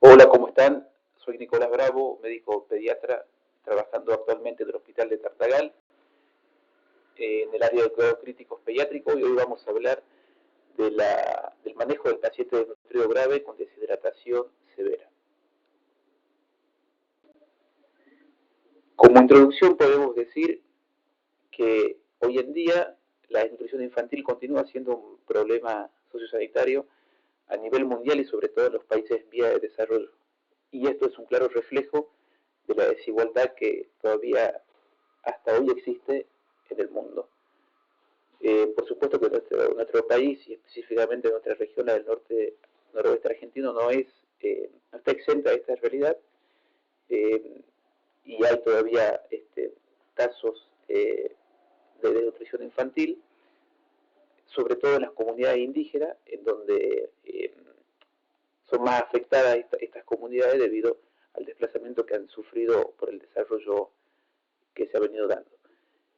Hola, ¿cómo están? Soy Nicolás Bravo, médico pediatra, trabajando actualmente en el Hospital de Tartagal, en el área de cuidados críticos pediátricos, y hoy vamos a hablar del manejo del paciente desnutrido grave con deshidratación severa. Como introducción podemos decir que hoy en día la desnutrición infantil continúa siendo un problema sociosanitario a nivel mundial y sobre todo en los países en vía de desarrollo. Y esto es un claro reflejo de la desigualdad que todavía hasta hoy existe en el mundo. Por supuesto que nuestro país y específicamente nuestra región, la del noroeste argentino, no está exenta de esta realidad, eh, y hay todavía casos de desnutrición infantil, sobre todo en las comunidades indígenas, en donde son más afectadas estas comunidades debido al desplazamiento que han sufrido por el desarrollo que se ha venido dando.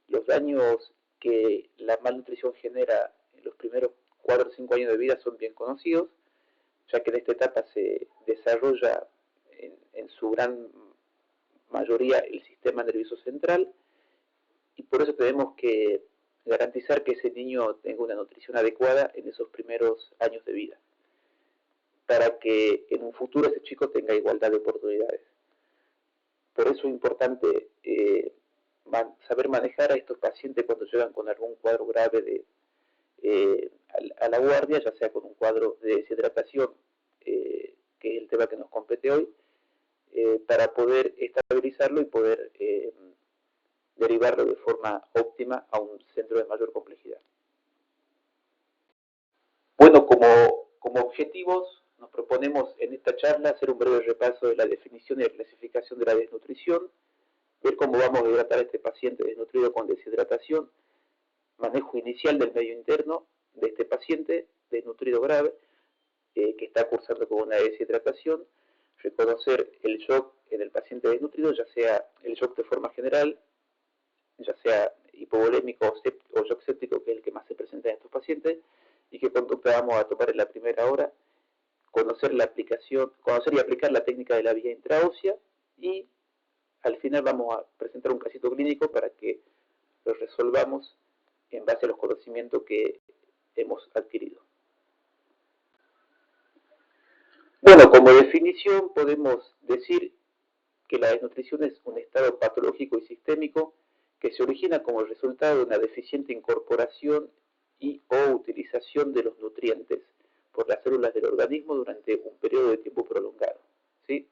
Los daños que la malnutrición genera en los primeros 4 o 5 años de vida son bien conocidos, ya que en esta etapa se desarrolla en su gran mayoría el sistema nervioso central, y por eso tenemos que garantizar que ese niño tenga una nutrición adecuada en esos primeros años de vida, para que en un futuro ese chico tenga igualdad de oportunidades. Por eso es importante saber manejar a estos pacientes cuando llegan con algún cuadro grave a la guardia, ya sea con un cuadro de deshidratación, que es el tema que nos compete hoy, para poder estabilizarlo y poder derivarlo de forma óptima a un centro de mayor complejidad. Bueno, como objetivos nos proponemos en esta charla hacer un breve repaso de la definición y la clasificación de la desnutrición, ver cómo vamos a hidratar a este paciente desnutrido con deshidratación, manejo inicial del medio interno de este paciente desnutrido grave, que está cursando con una deshidratación, reconocer el shock en el paciente desnutrido, ya sea el shock de forma general, ya sea hipovolémico o shock séptico, que es el que más se presenta en estos pacientes, y qué conducta vamos a tomar en la primera hora, conocer y aplicar la técnica de la vía intraósea, y al final vamos a presentar un casito clínico para que lo resolvamos en base a los conocimientos que hemos adquirido. Bueno, como definición podemos decir que la desnutrición es un estado patológico y sistémico que se origina como resultado de una deficiente incorporación y o utilización de los nutrientes por las células del organismo durante un periodo de tiempo prolongado, ¿sí?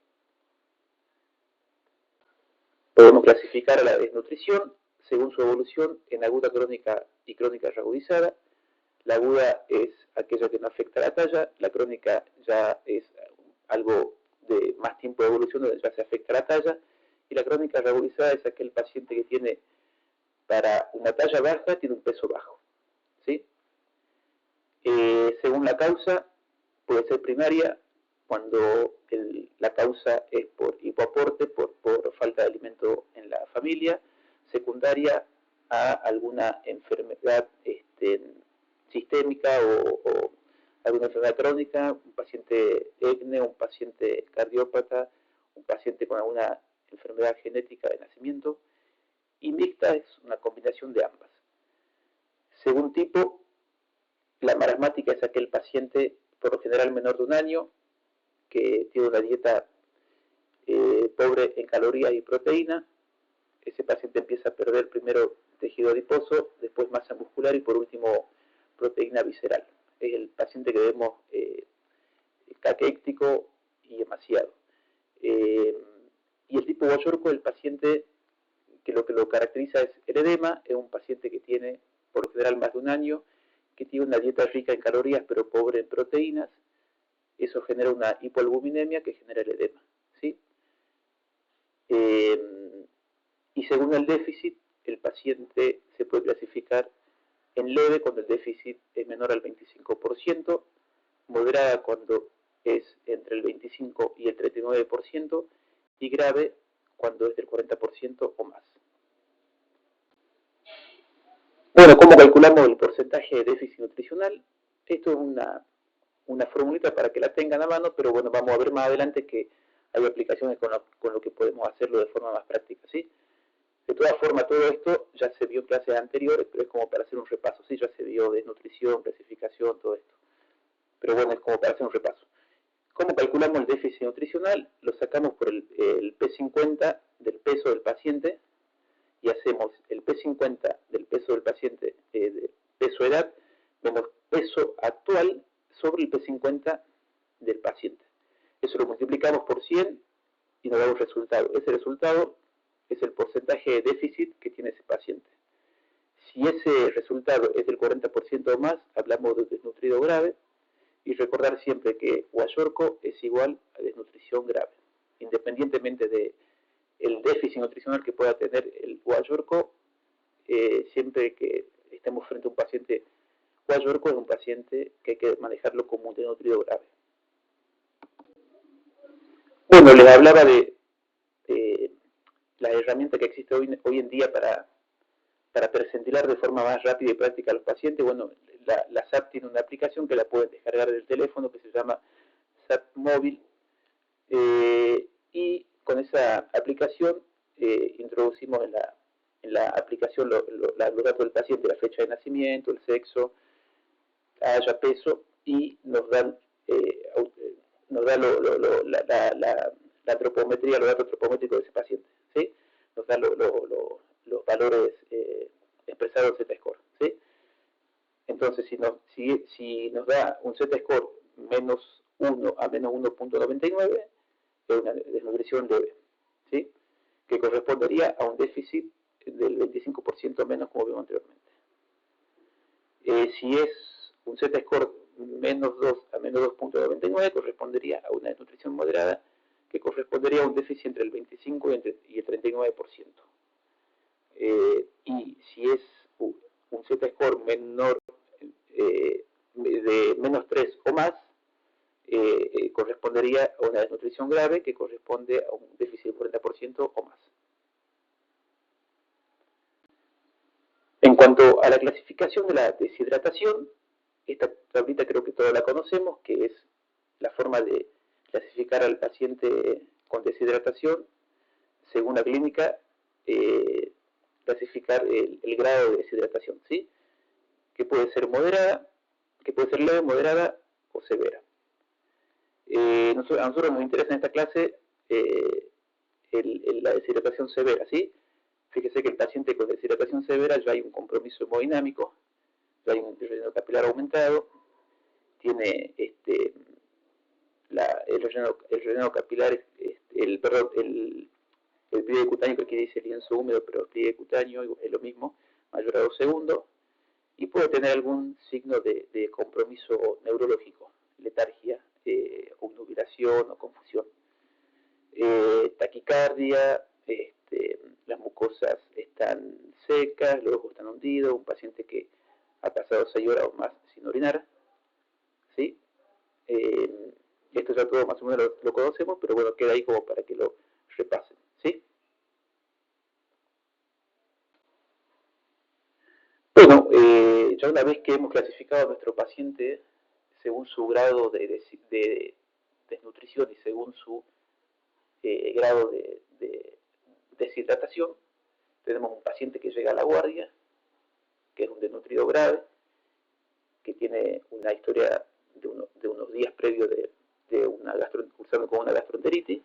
Podemos clasificar a la desnutrición según su evolución en aguda, crónica y crónica reagudizada. La aguda es aquella que no afecta a la talla, la crónica ya es algo de más tiempo de evolución donde ya se afecta a la talla, y la crónica reagudizada es aquel paciente que tiene, para una talla baja, tiene un peso bajo, ¿sí? Según la causa, puede ser primaria, cuando la causa es por hipoaporte, por falta de alimento en la familia; secundaria, a alguna enfermedad sistémica o alguna enfermedad crónica, un paciente ECNE, un paciente cardiópata, un paciente con alguna enfermedad genética de nacimiento; y mixta es una combinación de ambas. Según tipo, la marasmática es aquel paciente, por lo general menor de un año, que tiene una dieta pobre en calorías y proteína. Ese paciente empieza a perder primero tejido adiposo, después masa muscular y por último proteína visceral. Es el paciente que vemos caquéctico y emaciado. Y el tipo Guayorco es el paciente que lo caracteriza es el edema. Es un paciente que tiene por lo general más de un año, que tiene una dieta rica en calorías pero pobre en proteínas. Eso genera una hipoalbuminemia que genera el edema, ¿sí? Y según el déficit, el paciente se puede clasificar en leve cuando el déficit es menor al 25%, moderada cuando es entre el 25 y el 39%, y grave cuando es del 40% o más. Bueno, ¿cómo calculamos el porcentaje de déficit nutricional? Esto es una formulita para que la tengan a mano, pero bueno, vamos a ver más adelante que hay aplicaciones con lo que podemos hacerlo de forma más práctica, ¿sí? De todas formas, todo esto ya se vio en clases anteriores, pero es como para hacer un repaso, ¿sí? Ya se vio desnutrición, clasificación, todo esto. Pero bueno, es como para hacer un repaso. ¿Cómo calculamos el déficit nutricional? Lo sacamos por el P50 del peso del paciente y hacemos el P50 del peso del paciente, de peso edad, menos peso actual sobre el P50 del paciente. Eso lo multiplicamos por 100 y nos da un resultado. Ese resultado es el porcentaje de déficit que tiene ese paciente. Si ese resultado es del 40% o más, hablamos de desnutrido grave. Y recordar siempre que Guayorco es igual a desnutrición grave. Independientemente del déficit nutricional que pueda tener el Guayorco, siempre que estemos frente a un paciente Guayorco, es un paciente que hay que manejarlo como un desnutrido grave. Bueno, les hablaba de la herramienta que existe hoy en día para percentilar de forma más rápida y práctica a los pacientes. Bueno, la SAP tiene una aplicación que la pueden descargar del teléfono que se llama SAP Móvil, y con esa aplicación introducimos en la aplicación los datos del paciente, la fecha de nacimiento, el sexo, talla, peso, y nos dan la antropometría, los datos antropométricos de ese paciente, ¿sí? Nos dan los valores expresados en Z-score, ¿sí? Entonces, si nos da un Z-score menos 1 a menos 1.99, es una desnutrición leve, ¿sí? Que correspondería a un déficit del 25% menos, como vimos anteriormente. Si es un Z-score menos 2 a menos 2.99, correspondería a una desnutrición moderada, que correspondería a un déficit entre el 25 y el 39%. Y si es un Z-score menor de menos 3 o más, correspondería a una desnutrición grave, que corresponde a un déficit del 40% o más. En cuanto a la clasificación de la deshidratación, esta tablita creo que todos la conocemos, que es la forma de clasificar al paciente con deshidratación según la clínica, clasificar el grado de deshidratación, ¿sí? Que puede ser moderada, que puede ser leve, moderada o severa. A nosotros nos interesa en esta clase la deshidratación severa, ¿sí? Fíjese que el paciente con deshidratación severa ya hay un compromiso hemodinámico, ya hay un relleno capilar aumentado, tiene el relleno capilar, el pliegue cutáneo, que aquí dice lienzo húmedo, pero el pliegue cutáneo es lo mismo, mayor a 2 segundos, y puede tener algún signo de compromiso neurológico, letargia, obnubilación o confusión. Taquicardia, las mucosas están secas, los ojos están hundidos, un paciente que ha pasado 6 horas o más sin orinar, ¿sí? Esto ya todo más o menos lo conocemos, pero bueno, queda ahí como para que lo repasen, ¿sí? Bueno, ya una vez que hemos clasificado a nuestro paciente según su grado de desnutrición y según su grado de deshidratación, tenemos un paciente que llega a la guardia, que es un desnutrido grave, que tiene una historia de unos días previos cursando con una gastroenteritis,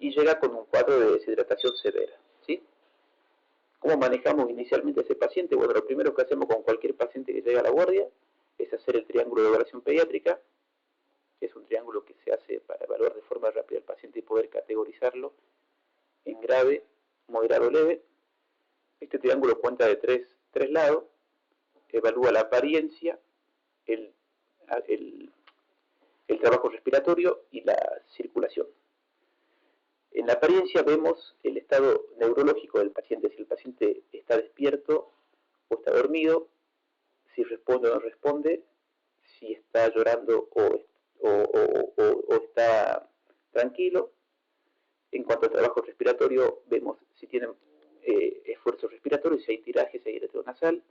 y llega con un cuadro de deshidratación severa, ¿sí? ¿Cómo manejamos inicialmente a ese paciente? Bueno, lo primero que hacemos con cualquier paciente que llega a la guardia es hacer el triángulo de evaluación pediátrica, que es un triángulo que se hace para evaluar de forma rápida al paciente y poder categorizarlo en grave, moderado o leve. Este triángulo cuenta de tres lados, evalúa la apariencia, el trabajo respiratorio y la circulación. En la apariencia vemos el estado neurológico del paciente, si el paciente está despierto o está dormido, si responde o no responde, si está llorando o está tranquilo. En cuanto al trabajo respiratorio, vemos si tienen esfuerzo respiratorio, si hay tiraje, si hay aleteo nasal.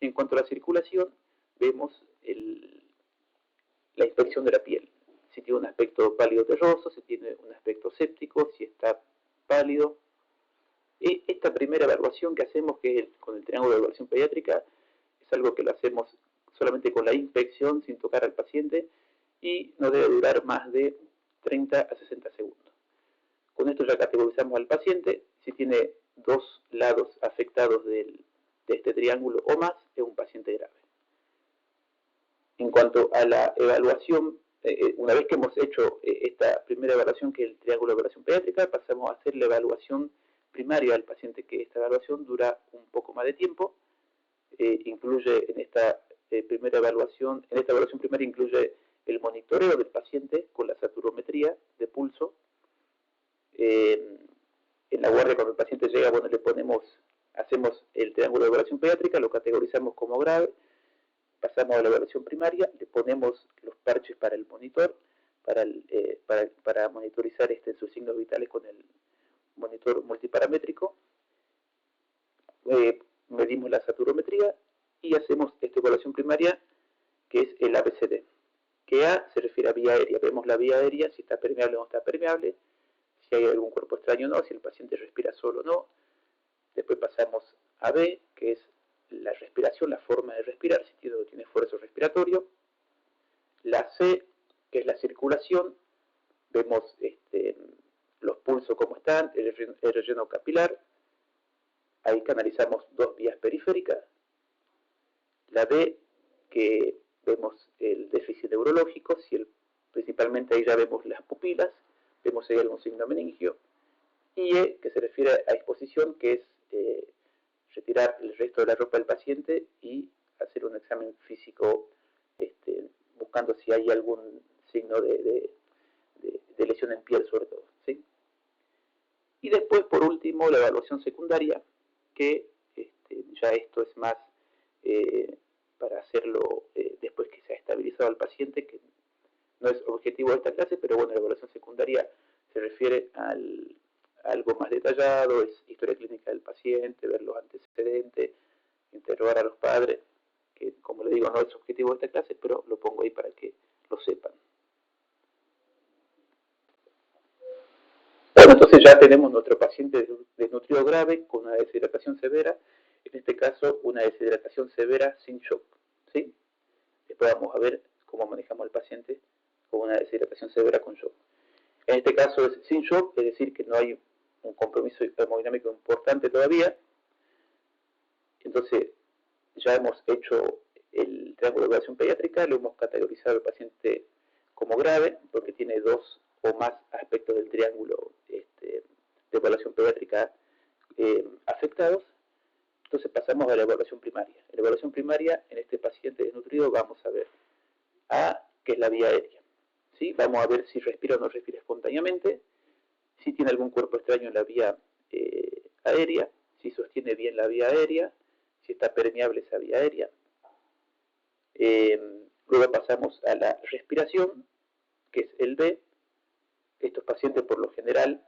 En cuanto a la circulación, vemos la inspección de la piel. Si tiene un aspecto pálido terroso, si tiene un aspecto séptico, si está pálido. Esta primera evaluación que hacemos, que es con el triángulo de evaluación pediátrica, es algo que lo hacemos solamente con la inspección, sin tocar al paciente, y no debe durar más de 30 a 60 segundos. Con esto ya categorizamos al paciente. Si tiene dos lados afectados de este triángulo o más, es un paciente grave. En cuanto a la evaluación, una vez que hemos hecho esta primera evaluación, que es el triángulo de evaluación pediátrica, pasamos a hacer la evaluación primaria del paciente, que esta evaluación dura un poco más de tiempo. Incluye en esta primera evaluación, en esta evaluación primaria incluye el monitoreo del paciente con la saturometría de pulso. En la guardia, cuando el paciente llega, bueno, hacemos el triángulo de evaluación pediátrica, lo categorizamos como grave, pasamos a la evaluación primaria, le ponemos los parches para el monitor, para monitorizar sus signos vitales con el monitor multiparamétrico. Medimos la saturometría y hacemos esta evaluación primaria, que es el ABCD. Que A se refiere a vía aérea. Vemos la vía aérea, si está permeable o no está permeable, si hay algún cuerpo extraño o no, si el paciente respira solo o no. Después pasamos a B, que es la respiración, la forma de respirar, si tiene esfuerzo respiratorio. La C, que es la circulación, vemos los pulsos cómo están, el relleno capilar. Ahí canalizamos dos vías periféricas. La D, que vemos el déficit neurológico, principalmente ahí ya vemos las pupilas, vemos ahí algún signo meningio. Y E, que se refiere a exposición, que es retirar el resto de la ropa del paciente y hacer un examen físico buscando si hay algún signo de lesión en piel, sobre todo, ¿sí? Y después, por último, la evaluación secundaria, que ya esto es más para hacerlo después que se ha estabilizado el paciente, que no es objetivo de esta clase, pero bueno, la evaluación secundaria se refiere a algo más detallado, es historia clínica del paciente, ver los antecedentes, interrogar a los padres, que como le digo no es objetivo de esta clase, pero lo pongo ahí para que lo sepan. Bueno, entonces ya tenemos nuestro paciente desnutrido grave con una deshidratación severa, en este caso una deshidratación severa sin shock, ¿sí? Después vamos a ver cómo manejamos al paciente con una deshidratación severa con shock. En este caso es sin shock, es decir, que no hay un compromiso hemodinámico importante todavía. Entonces, ya hemos hecho el triángulo de evaluación pediátrica, lo hemos categorizado al paciente como grave, porque tiene dos o más aspectos del triángulo de evaluación pediátrica afectados. Entonces pasamos a la evaluación primaria. En la evaluación primaria, en este paciente desnutrido, vamos a ver A, que es la vía aérea. ¿Sí? Vamos a ver si respira o no respira espontáneamente, si tiene algún cuerpo extraño en la vía aérea, si sostiene bien la vía aérea, si está permeable esa vía aérea. Luego pasamos a la respiración, que es el B. Estos pacientes por lo general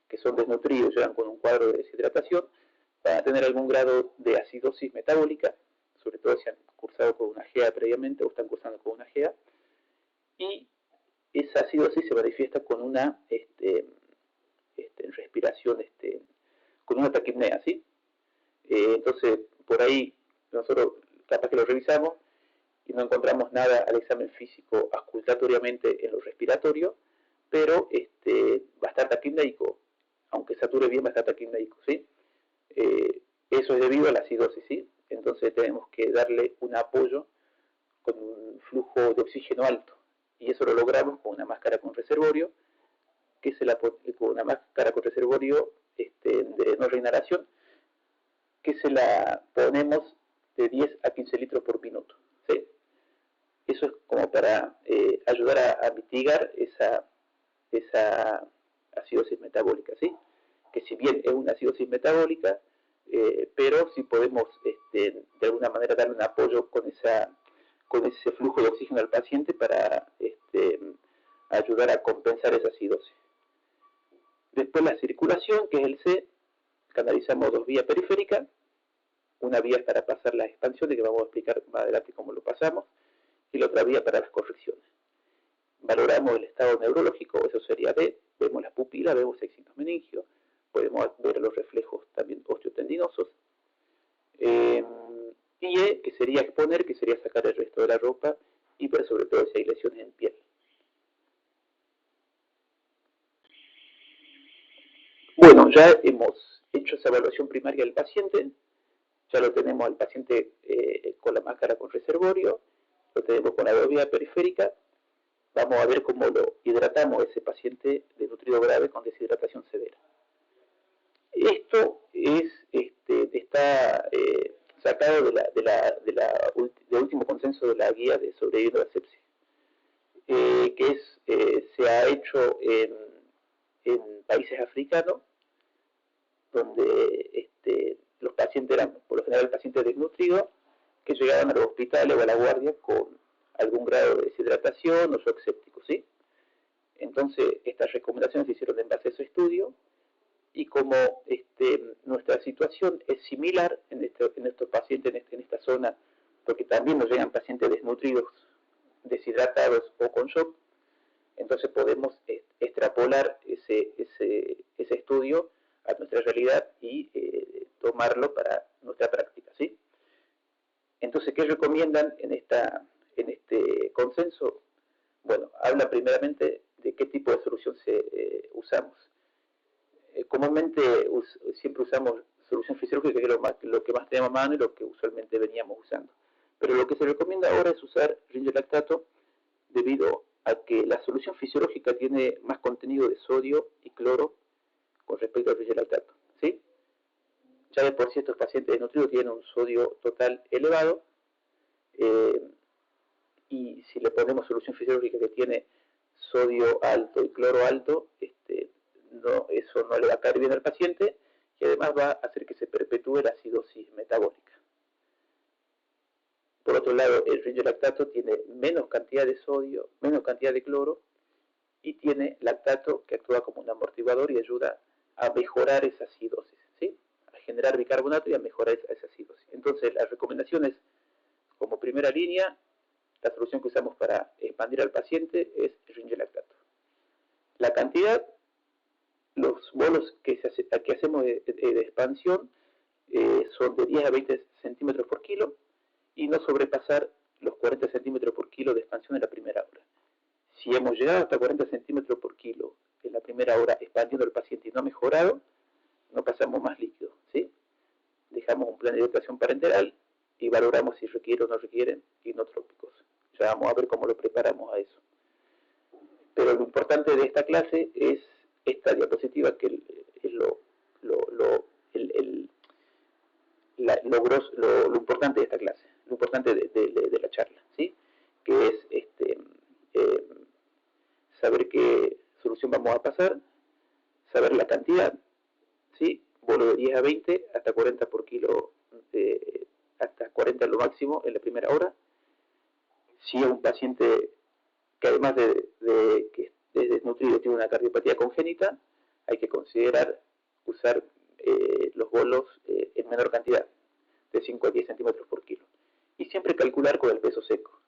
que son desnutridos, llegan con un cuadro de deshidratación, van a tener algún grado de acidosis metabólica, sobre todo si han cursado con una GEA previamente o están cursando con una GEA, y esa acidosis se manifiesta con una respiración, con una taquipnea, ¿sí? Entonces, por ahí nosotros capaz que lo revisamos y no encontramos nada al examen físico auscultatoriamente en lo respiratorio, pero va a estar taquipnéico, aunque sature bien va a estar taquipnéico, ¿sí? Eso es debido a la acidosis, ¿sí? Entonces tenemos que darle un apoyo con un flujo de oxígeno alto, y eso lo logramos con una máscara con reservorio, con una máscara con reservorio de no reinhalación, que se la ponemos de 10 a 15 litros por minuto, ¿sí? Eso es como para ayudar a mitigar esa acidosis metabólica, ¿sí? Que si bien es una acidosis metabólica, pero si podemos de alguna manera darle un apoyo con ese flujo de oxígeno al paciente para ayudar a compensar esa acidosis. Después la circulación, que es el C, canalizamos dos vías periféricas. Una vía es para pasar las expansiones, que vamos a explicar más adelante cómo lo pasamos, y la otra vía para las correcciones. Valoramos el estado neurológico, eso sería D, vemos las pupilas, vemos el signos meningios, podemos ver los reflejos también osteotendinosos. Y E, que sería exponer, que sería sacar el resto de la ropa y ver sobre todo si hay lesiones en piel. Bueno, ya hemos hecho esa evaluación primaria del paciente, ya lo tenemos al paciente con la máscara con reservorio, lo tenemos con la vía periférica. Vamos a ver cómo lo hidratamos a ese paciente desnutrido grave con deshidratación severa. Esto está sacado del último consenso de la guía de sobreviviendo a la sepsis, se ha hecho en países africanos, donde los pacientes eran, por lo general, pacientes desnutridos que llegaban a los hospitales o a la guardia con algún grado de deshidratación o shock séptico, ¿sí? Entonces, estas recomendaciones se hicieron en base a ese estudio, y como nuestra situación es similar en estos pacientes, en esta zona, porque también nos llegan pacientes desnutridos, deshidratados o con shock, entonces podemos extrapolar ese estudio a nuestra realidad y tomarlo para nuestra práctica, ¿sí? Entonces, ¿qué recomiendan en este consenso? Bueno, habla primeramente de qué tipo de solución usamos. Comúnmente siempre usamos solución fisiológica, que es lo que más tenemos a mano y lo que usualmente veníamos usando. Pero lo que se recomienda ahora es usar ringerlactato debido a que la solución fisiológica tiene más contenido de sodio y cloro con respecto al ringerlactato, ¿sí? Ya de por sí estos pacientes desnutridos tienen un sodio total elevado, y si le ponemos solución fisiológica que tiene sodio alto y cloro alto, eso no le va a caer bien al paciente y además va a hacer que se perpetúe la acidosis metabólica. Por otro lado, el ringerlactato tiene menos cantidad de sodio, menos cantidad de cloro y tiene lactato que actúa como un amortiguador y ayuda a mejorar esa acidosis, ¿sí? A generar bicarbonato y a mejorar esa acidosis. Entonces, las recomendaciones como primera línea, la solución que usamos para expandir al paciente es el ringerlactato. La cantidad, los bolos que hacemos de expansión son de 10 a 20 centímetros por kilo y no sobrepasar los 40 centímetros por kilo de expansión en la primera hora. Si hemos llegado hasta 40 centímetros por kilo en la primera hora expandiendo al paciente y no ha mejorado, no pasamos más líquido, ¿sí? Dejamos un plan de hidratación parenteral y valoramos si requiere o no requieren inotrópicos. Ya vamos a ver cómo lo preparamos a eso. Pero lo importante de esta clase es esta diapositiva, que es lo importante de esta clase, lo importante de la charla, ¿sí? Que es saber qué solución vamos a pasar, saber la cantidad, ¿sí? Bolo de 10 a 20 hasta 40 por kilo, hasta 40 lo máximo en la primera hora. Si es un paciente que además de que es desnutrido tiene una cardiopatía congénita, hay que considerar usar los bolos en menor cantidad, de 5 a 10 centímetros por kilo. Y siempre calcular con el peso seco,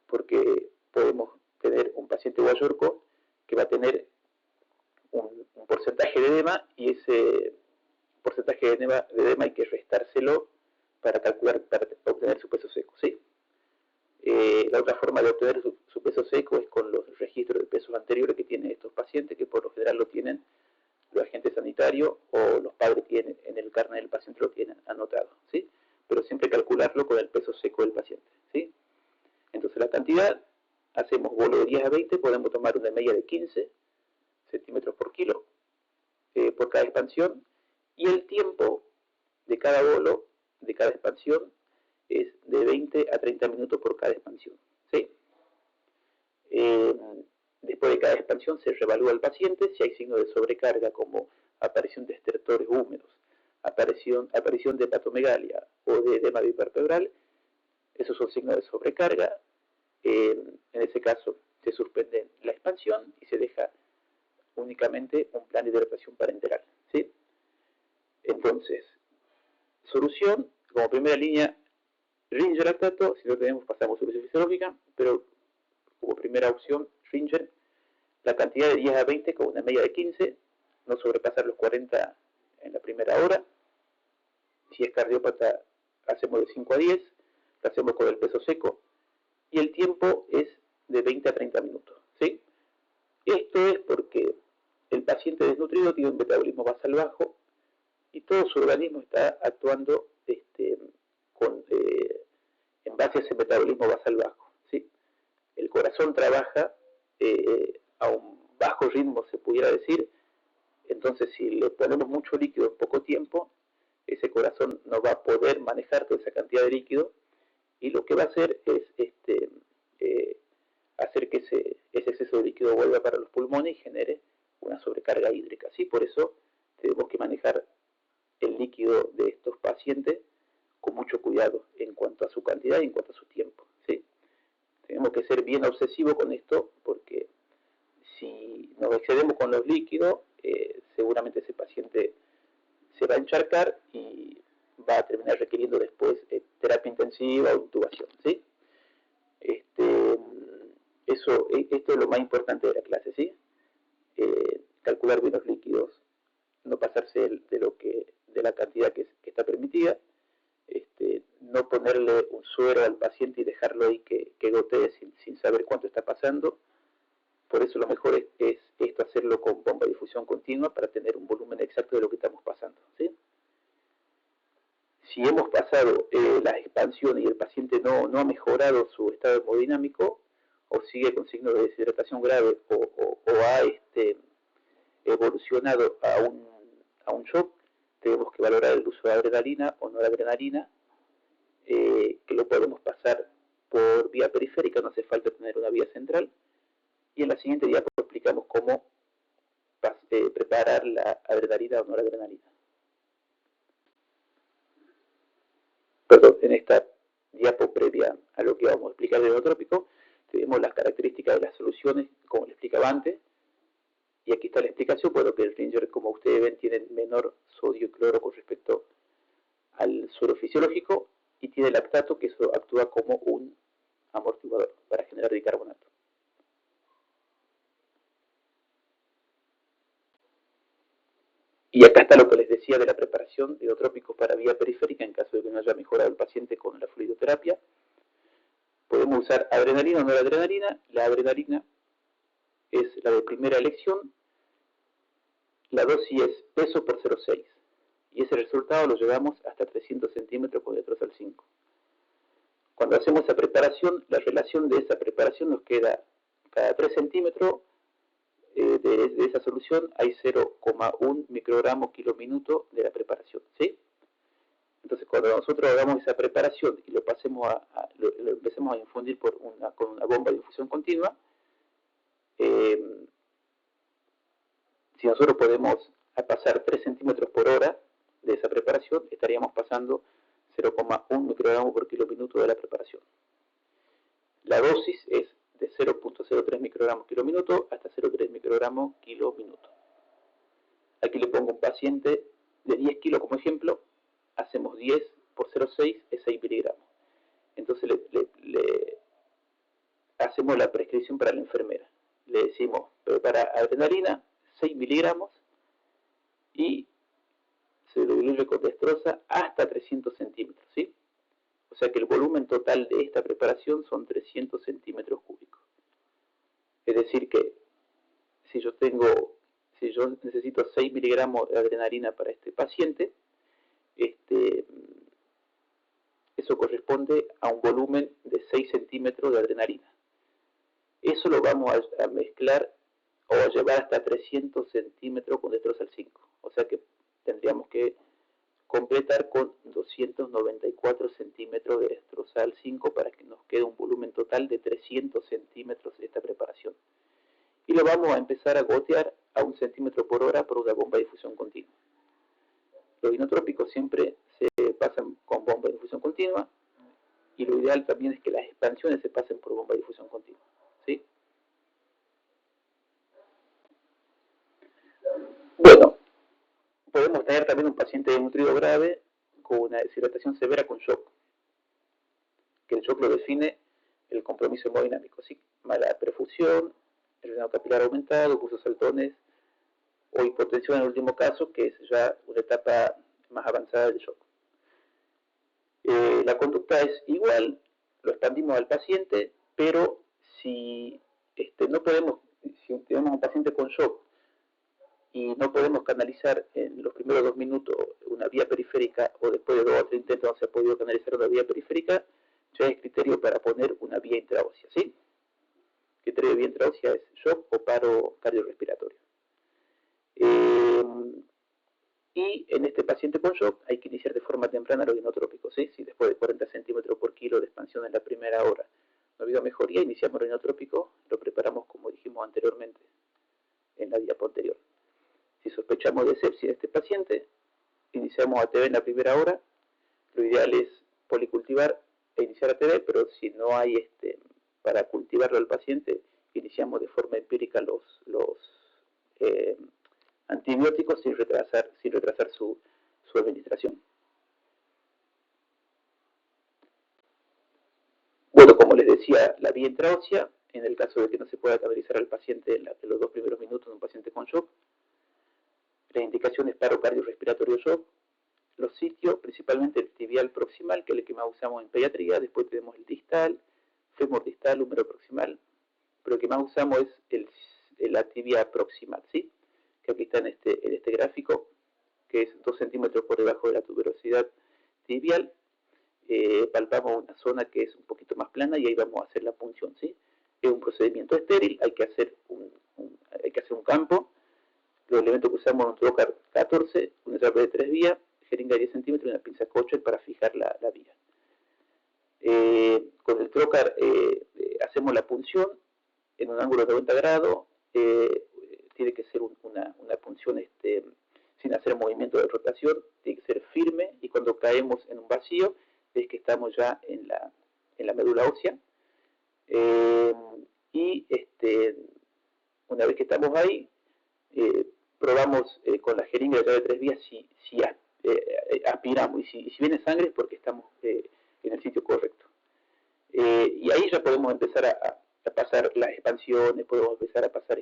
porque podemos tener un paciente guayurco que va a tener un porcentaje de edema, y ese porcentaje de edema hay que restárselo para calcular, para obtener su peso seco, ¿sí? La otra forma de obtener su peso seco es con los registros de pesos anteriores que tienen estos pacientes, que por lo general lo tienen los agentes sanitarios o los padres tienen en el carnet del paciente, lo tienen anotado, ¿sí? Pero siempre calcularlo con el peso seco del paciente, ¿sí? Entonces la cantidad, hacemos bolo de 10 a 20, podemos tomar una media de 15 centímetros por kilo por cada expansión, y el tiempo de cada bolo, de cada expansión, es de 20 a 30 minutos por cada expansión, ¿sí? Después de cada expansión se reevalúa al paciente si hay signos de sobrecarga, como aparición de estertores húmedos, aparición de hepatomegalia o de edema hiperpleural. Esos son signos de sobrecarga. En ese caso se suspende la expansión y se deja únicamente un plan de hidratación parenteral, ¿sí? Entonces, solución, como primera línea, Ringer de lactato, si no tenemos pasamos solución fisiológica, pero como primera opción, Ringer, la cantidad de 10 a 20 con una media de 15, no sobrepasar los 40 en la primera hora. Si es cardiópata, hacemos de 5 a 10, lo hacemos con el peso seco, y el tiempo es de 20 a 30 minutos. ¿Sí? Esto es porque el paciente desnutrido tiene un metabolismo basal bajo y todo su organismo está actuando en base a ese metabolismo basal bajo. ¿Sí? El corazón trabaja a un bajo ritmo, se pudiera decir. Entonces, si le ponemos mucho líquido en poco tiempo, ese corazón no va a poder manejar toda esa cantidad de líquido, y lo que va a hacer es hacer que ese exceso de líquido vuelva para los pulmones y genere una sobrecarga hídrica. ¿Sí? Por eso tenemos que manejar el líquido de estos pacientes con mucho cuidado en cuanto a su cantidad y en cuanto a su tiempo. ¿Sí? Tenemos que ser bien obsesivos con esto, porque si nos excedemos con los líquidos, seguramente ese paciente se va a encharcar y va a terminar requiriendo después terapia intensiva o intubación. ¿Sí? Esto es lo más importante de la clase. ¿Sí? Calcular bien los líquidos, no pasarse de la cantidad que está permitida, no ponerle un suero al paciente y dejarlo ahí que gotee sin saber cuánto está pasando. Por eso lo mejor es esto, hacerlo con bomba de difusión continua para tener un volumen exacto de lo que estamos pasando. ¿Sí? Si hemos pasado las expansiones y el paciente no ha mejorado su estado hemodinámico, o sigue con signos de deshidratación grave, o ha evolucionado a un shock, tenemos que valorar el uso de adrenalina o noradrenalina, que lo podemos pasar por vía periférica, no hace falta tener una vía central. Y en la siguiente diapo explicamos cómo preparar la adrenalina o noradrenalina. Perdón, en esta diapo previa a lo que vamos a explicar del inotrópico, tenemos las características de las soluciones, como le explicaba antes, y aquí está la explicación, por lo que el Ringer, como ustedes ven, tiene menor sodio y cloro con respecto al suero fisiológico, y tiene lactato, que eso actúa como un amortiguador para generar bicarbonato. Y acá está lo que les decía de la preparación de inotrópicos para vía periférica en caso de que no haya mejorado el paciente con la fluidoterapia. Podemos usar adrenalina o noradrenalina. La adrenalina es la de primera elección. La dosis es peso por 0,6. Y ese resultado lo llevamos hasta 300 centímetros con letrozal 5. Cuando hacemos esa preparación, la relación de esa preparación nos queda cada 3 centímetros de esa solución hay 0,1 microgramo kilóminuto de la preparación. ¿Sí? Entonces, cuando nosotros hagamos esa preparación y lo empecemos a infundir con una bomba de infusión continua, si nosotros podemos pasar 3 centímetros por hora de esa preparación, estaríamos pasando 0,1 microgramo por kilóminuto de la preparación. La dosis es de 0,03 microgramos kilóminuto hasta 0,3 microgramos kilóminuto. Aquí le pongo un paciente de 10 kilos como ejemplo, hacemos 10 por 0,6 es 6 miligramos. Entonces le hacemos la prescripción para la enfermera. Le decimos, prepara adrenalina, 6 miligramos, y se lo diluye con dextrosa hasta 300 centímetros. ¿Sí? O sea que el volumen total de esta preparación son 300 centímetros cúbicos. Es decir que si yo necesito 6 miligramos de adrenalina para este paciente, eso corresponde a un volumen de 6 centímetros de adrenalina. Eso lo vamos a mezclar o a llevar hasta 300 centímetros con dextrosal 5. O sea que tendríamos que completar con 294 centímetros de dextrosal 5 para que nos quede un volumen total de 300 centímetros de esta preparación. Y lo vamos a empezar a gotear a 1 centímetro por hora por una bomba de difusión continua. Los inotrópicos siempre se pasan con bomba de difusión continua, y lo ideal también es que las expansiones se pasen por bomba de difusión continua. ¿Sí? Bueno, podemos tener también un paciente desnutrido grave con una deshidratación severa con shock. que el shock lo define el compromiso hemodinámico, ¿sí? Mala perfusión, el drenado capilar aumentado, cursos saltones o hipotensión en el último caso, que es ya una etapa más avanzada del shock. La conducta es igual, lo expandimos al paciente, pero si no podemos, si tenemos un paciente con shock y no podemos canalizar en los primeros 2 minutos una vía periférica, o después de 2 o 3 intentos no se ha podido canalizar una vía periférica, ya es criterio para poner una vía intraósea, ¿sí? Criterio de vía intraósea es shock o paro cardiorrespiratorio. Y en este paciente con shock hay que iniciar de forma temprana los inotrópicos, ¿sí? Si después de 40 centímetros por kilo de expansión en la primera hora no ha habido mejoría, iniciamos el inotrópico, lo preparamos como dijimos anteriormente en la diapo anterior. Si sospechamos de sepsis en este paciente, iniciamos ATV en la primera hora. Lo ideal es policultivar e iniciar ATV, pero si no hay para cultivarlo al paciente, iniciamos de forma empírica los antibióticos sin retrasar su administración. Bueno, como les decía, la vía intraósea, en el caso de que no se pueda canalizar al paciente en los 2 primeros minutos de un paciente con shock. La indicación es paro cardiorrespiratorio shock. Los sitios, principalmente el tibial proximal, que es el que más usamos en pediatría. Después tenemos el distal, fémur distal, húmero proximal. Pero el que más usamos es la tibia proximal, ¿sí? Que aquí está en este gráfico, que es 2 centímetros por debajo de la tuberosidad tibial. Palpamos una zona que es un poquito más plana y ahí vamos a hacer la punción, ¿sí? Es un procedimiento estéril, hay que hacer un campo. Los elementos que usamos son un trocar 14, un escape de 3 vías, jeringa de 10 centímetros y una pinza Kocher para fijar la vía. Con el trocar hacemos la punción en un ángulo de 90 grados, tiene que ser una punción sin hacer movimiento de rotación, tiene que ser firme, y cuando caemos en un vacío es que estamos ya en la médula ósea. Y una vez que estamos ahí, probamos con la jeringa de 3 vías si aspiramos, y si viene sangre es porque estamos en el sitio correcto. Y ahí ya podemos empezar a pasar las expansiones, podemos empezar a pasar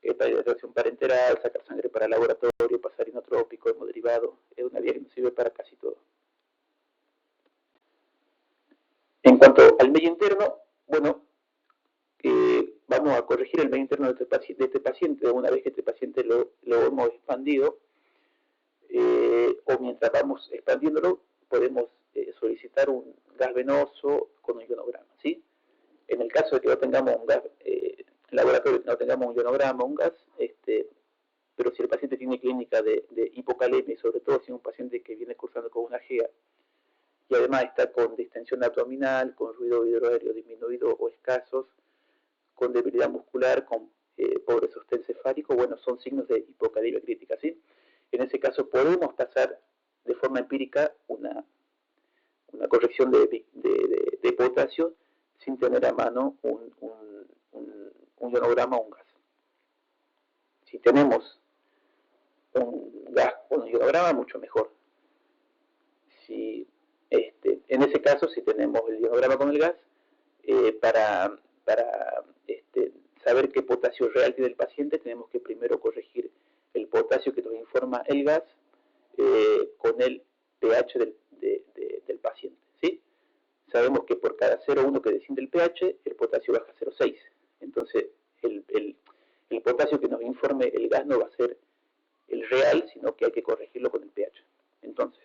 hidratación parenteral, sacar sangre para el laboratorio, pasar inotrópico, hemoderivado. Es una vía que nos sirve para casi todo. En cuanto al medio interno, bueno, vamos a corregir el medio interno de este paciente una vez que este paciente lo hemos expandido, o mientras vamos expandiéndolo podemos solicitar un gas venoso con un ionograma, ¿sí? En el caso de que no tengamos un gas, en laboratorio no tengamos un ionograma, un gas, pero si el paciente tiene clínica de hipocalemia, y sobre todo si es un paciente que viene cursando con una GEA, y además está con distensión abdominal, con ruido hidroaéreo disminuido o escasos, con debilidad muscular, con pobre sostén cefálico, bueno, son signos de hipocalemia crítica, ¿sí? En ese caso podemos pasar de forma empírica una corrección de potasio sin tener a mano un ionograma o un gas. Si tenemos un gas con un ionograma, mucho mejor. Si, en ese caso, si tenemos el ionograma con el gas, para saber qué potasio real tiene el paciente, tenemos que primero corregir el potasio que nos informa el gas con el pH del paciente, ¿sí? Sabemos que por cada 0,1 que desciende el pH, el potasio baja a 0,6. Entonces, el potasio que nos informe el gas no va a ser el real, sino que hay que corregirlo con el pH. Entonces,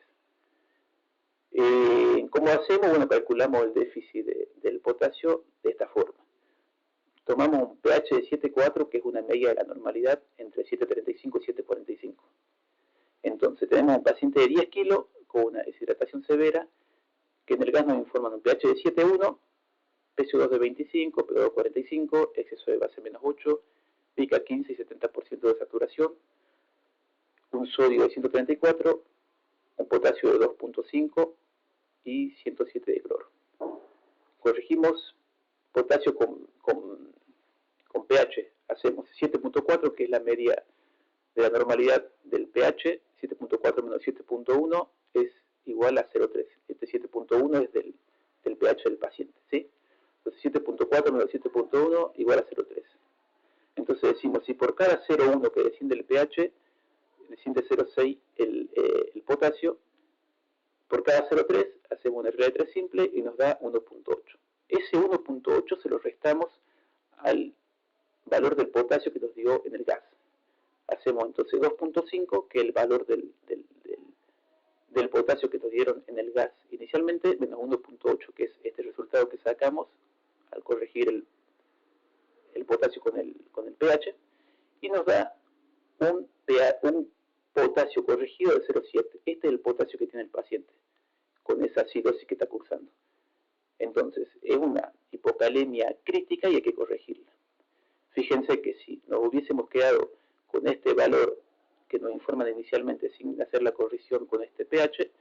¿cómo hacemos? Bueno, calculamos el déficit del potasio de esta forma. Tomamos un pH de 7,4, que es una medida de la normalidad, entre 7,35 y 7,45. Entonces, tenemos un paciente de 10 kilos con una deshidratación severa, que en el gas nos informan un pH de 7,1, PCO2 de 25, PO2 de 45, exceso de base menos 8, pica 15 y 70% de saturación, un sodio de 134, un potasio de 2,5 y 107 de cloro. Corregimos potasio con pH, hacemos 7,4, que es la media de la normalidad del pH, 7,4 menos 7,1 es igual a 0,3. Este 7,1 es del el pH del paciente, ¿sí? Entonces 7.4 menos 7.1 igual a 0.3. Entonces decimos, si por cada 0.1 que desciende el pH, desciende 0.6 el potasio, por cada 0.3 hacemos una regla de 3 simple y nos da 1.8. Ese 1.8 se lo restamos al valor del potasio que nos dio en el gas. Hacemos entonces 2.5, que es el valor del potasio que nos dieron en el gas inicialmente, menos 1.8, que es este resultado que sacamos al corregir el potasio con el pH, y nos da un potasio corregido de 0.7. Este es el potasio que tiene el paciente con esa acidosis que está cursando. Entonces, es una hipocalemia crítica y hay que corregirla. Fíjense que si nos hubiésemos quedado con este valor que nos informan inicialmente sin hacer la corrección con este pH,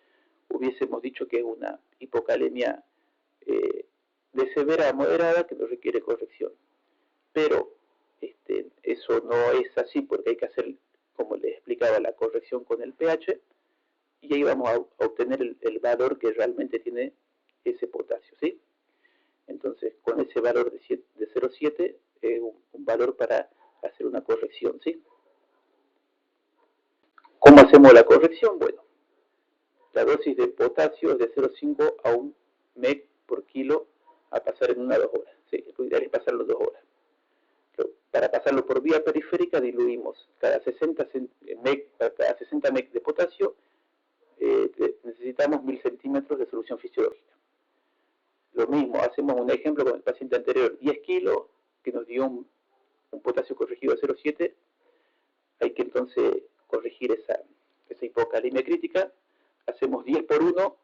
hubiésemos dicho que es una hipocalemia de severa a moderada que no requiere corrección. Pero eso no es así porque hay que hacer, como les explicaba, la corrección con el pH y ahí vamos a obtener el valor que realmente tiene ese potasio, ¿sí? Entonces, con ese valor de 0.7 es un valor para hacer una corrección, ¿sí? ¿Cómo hacemos la corrección? Bueno, la dosis de potasio es de 0.5 a 1 meg por kilo a pasar en 1 a 2 horas, ¿sí? Lo ideal es pasarlo 2 horas. Para pasarlo por vía periférica diluimos cada 60 meg de potasio, necesitamos 1000 centímetros de solución fisiológica. Lo mismo, hacemos un ejemplo con el paciente anterior, 10 kilos, que nos dio un potasio corregido a 0.7, hay que entonces corregir esa hipocalemia crítica, hacemos 10 por 1,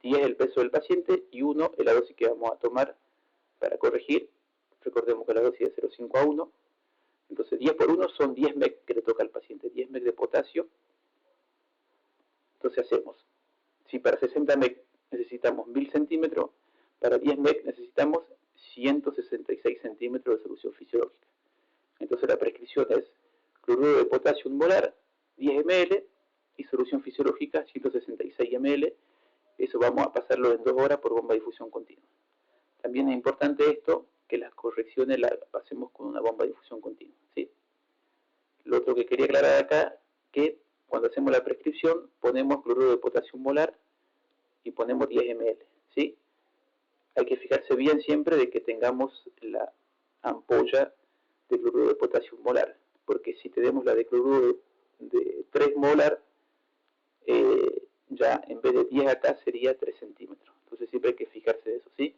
10 el peso del paciente y 1 es la dosis que vamos a tomar para corregir. Recordemos que la dosis es de 0.5 a 1, entonces 10 por 1 son 10 meg que le toca al paciente, 10 meg de potasio. Entonces hacemos, si para 60 meg necesitamos 1000 centímetros, para 10 meg necesitamos 166 centímetros de solución fisiológica. Entonces la prescripción es cloruro de potasio 1 molar, 10 ml, y solución fisiológica 166 ml. Eso vamos a pasarlo en 2 horas por bomba de difusión continua. También es importante esto, que las correcciones las pasemos con una bomba de difusión continua, ¿sí? Lo otro que quería aclarar acá, que cuando hacemos la prescripción ponemos cloruro de potasio 1 molar y ponemos 10 ml, ¿sí? Hay que fijarse bien siempre de que tengamos la ampolla de cloruro de potasio 1 molar, porque si tenemos la de cloruro de 3 molar, ya en vez de 10 acá sería 3 centímetros. Entonces siempre hay que fijarse de eso, ¿sí?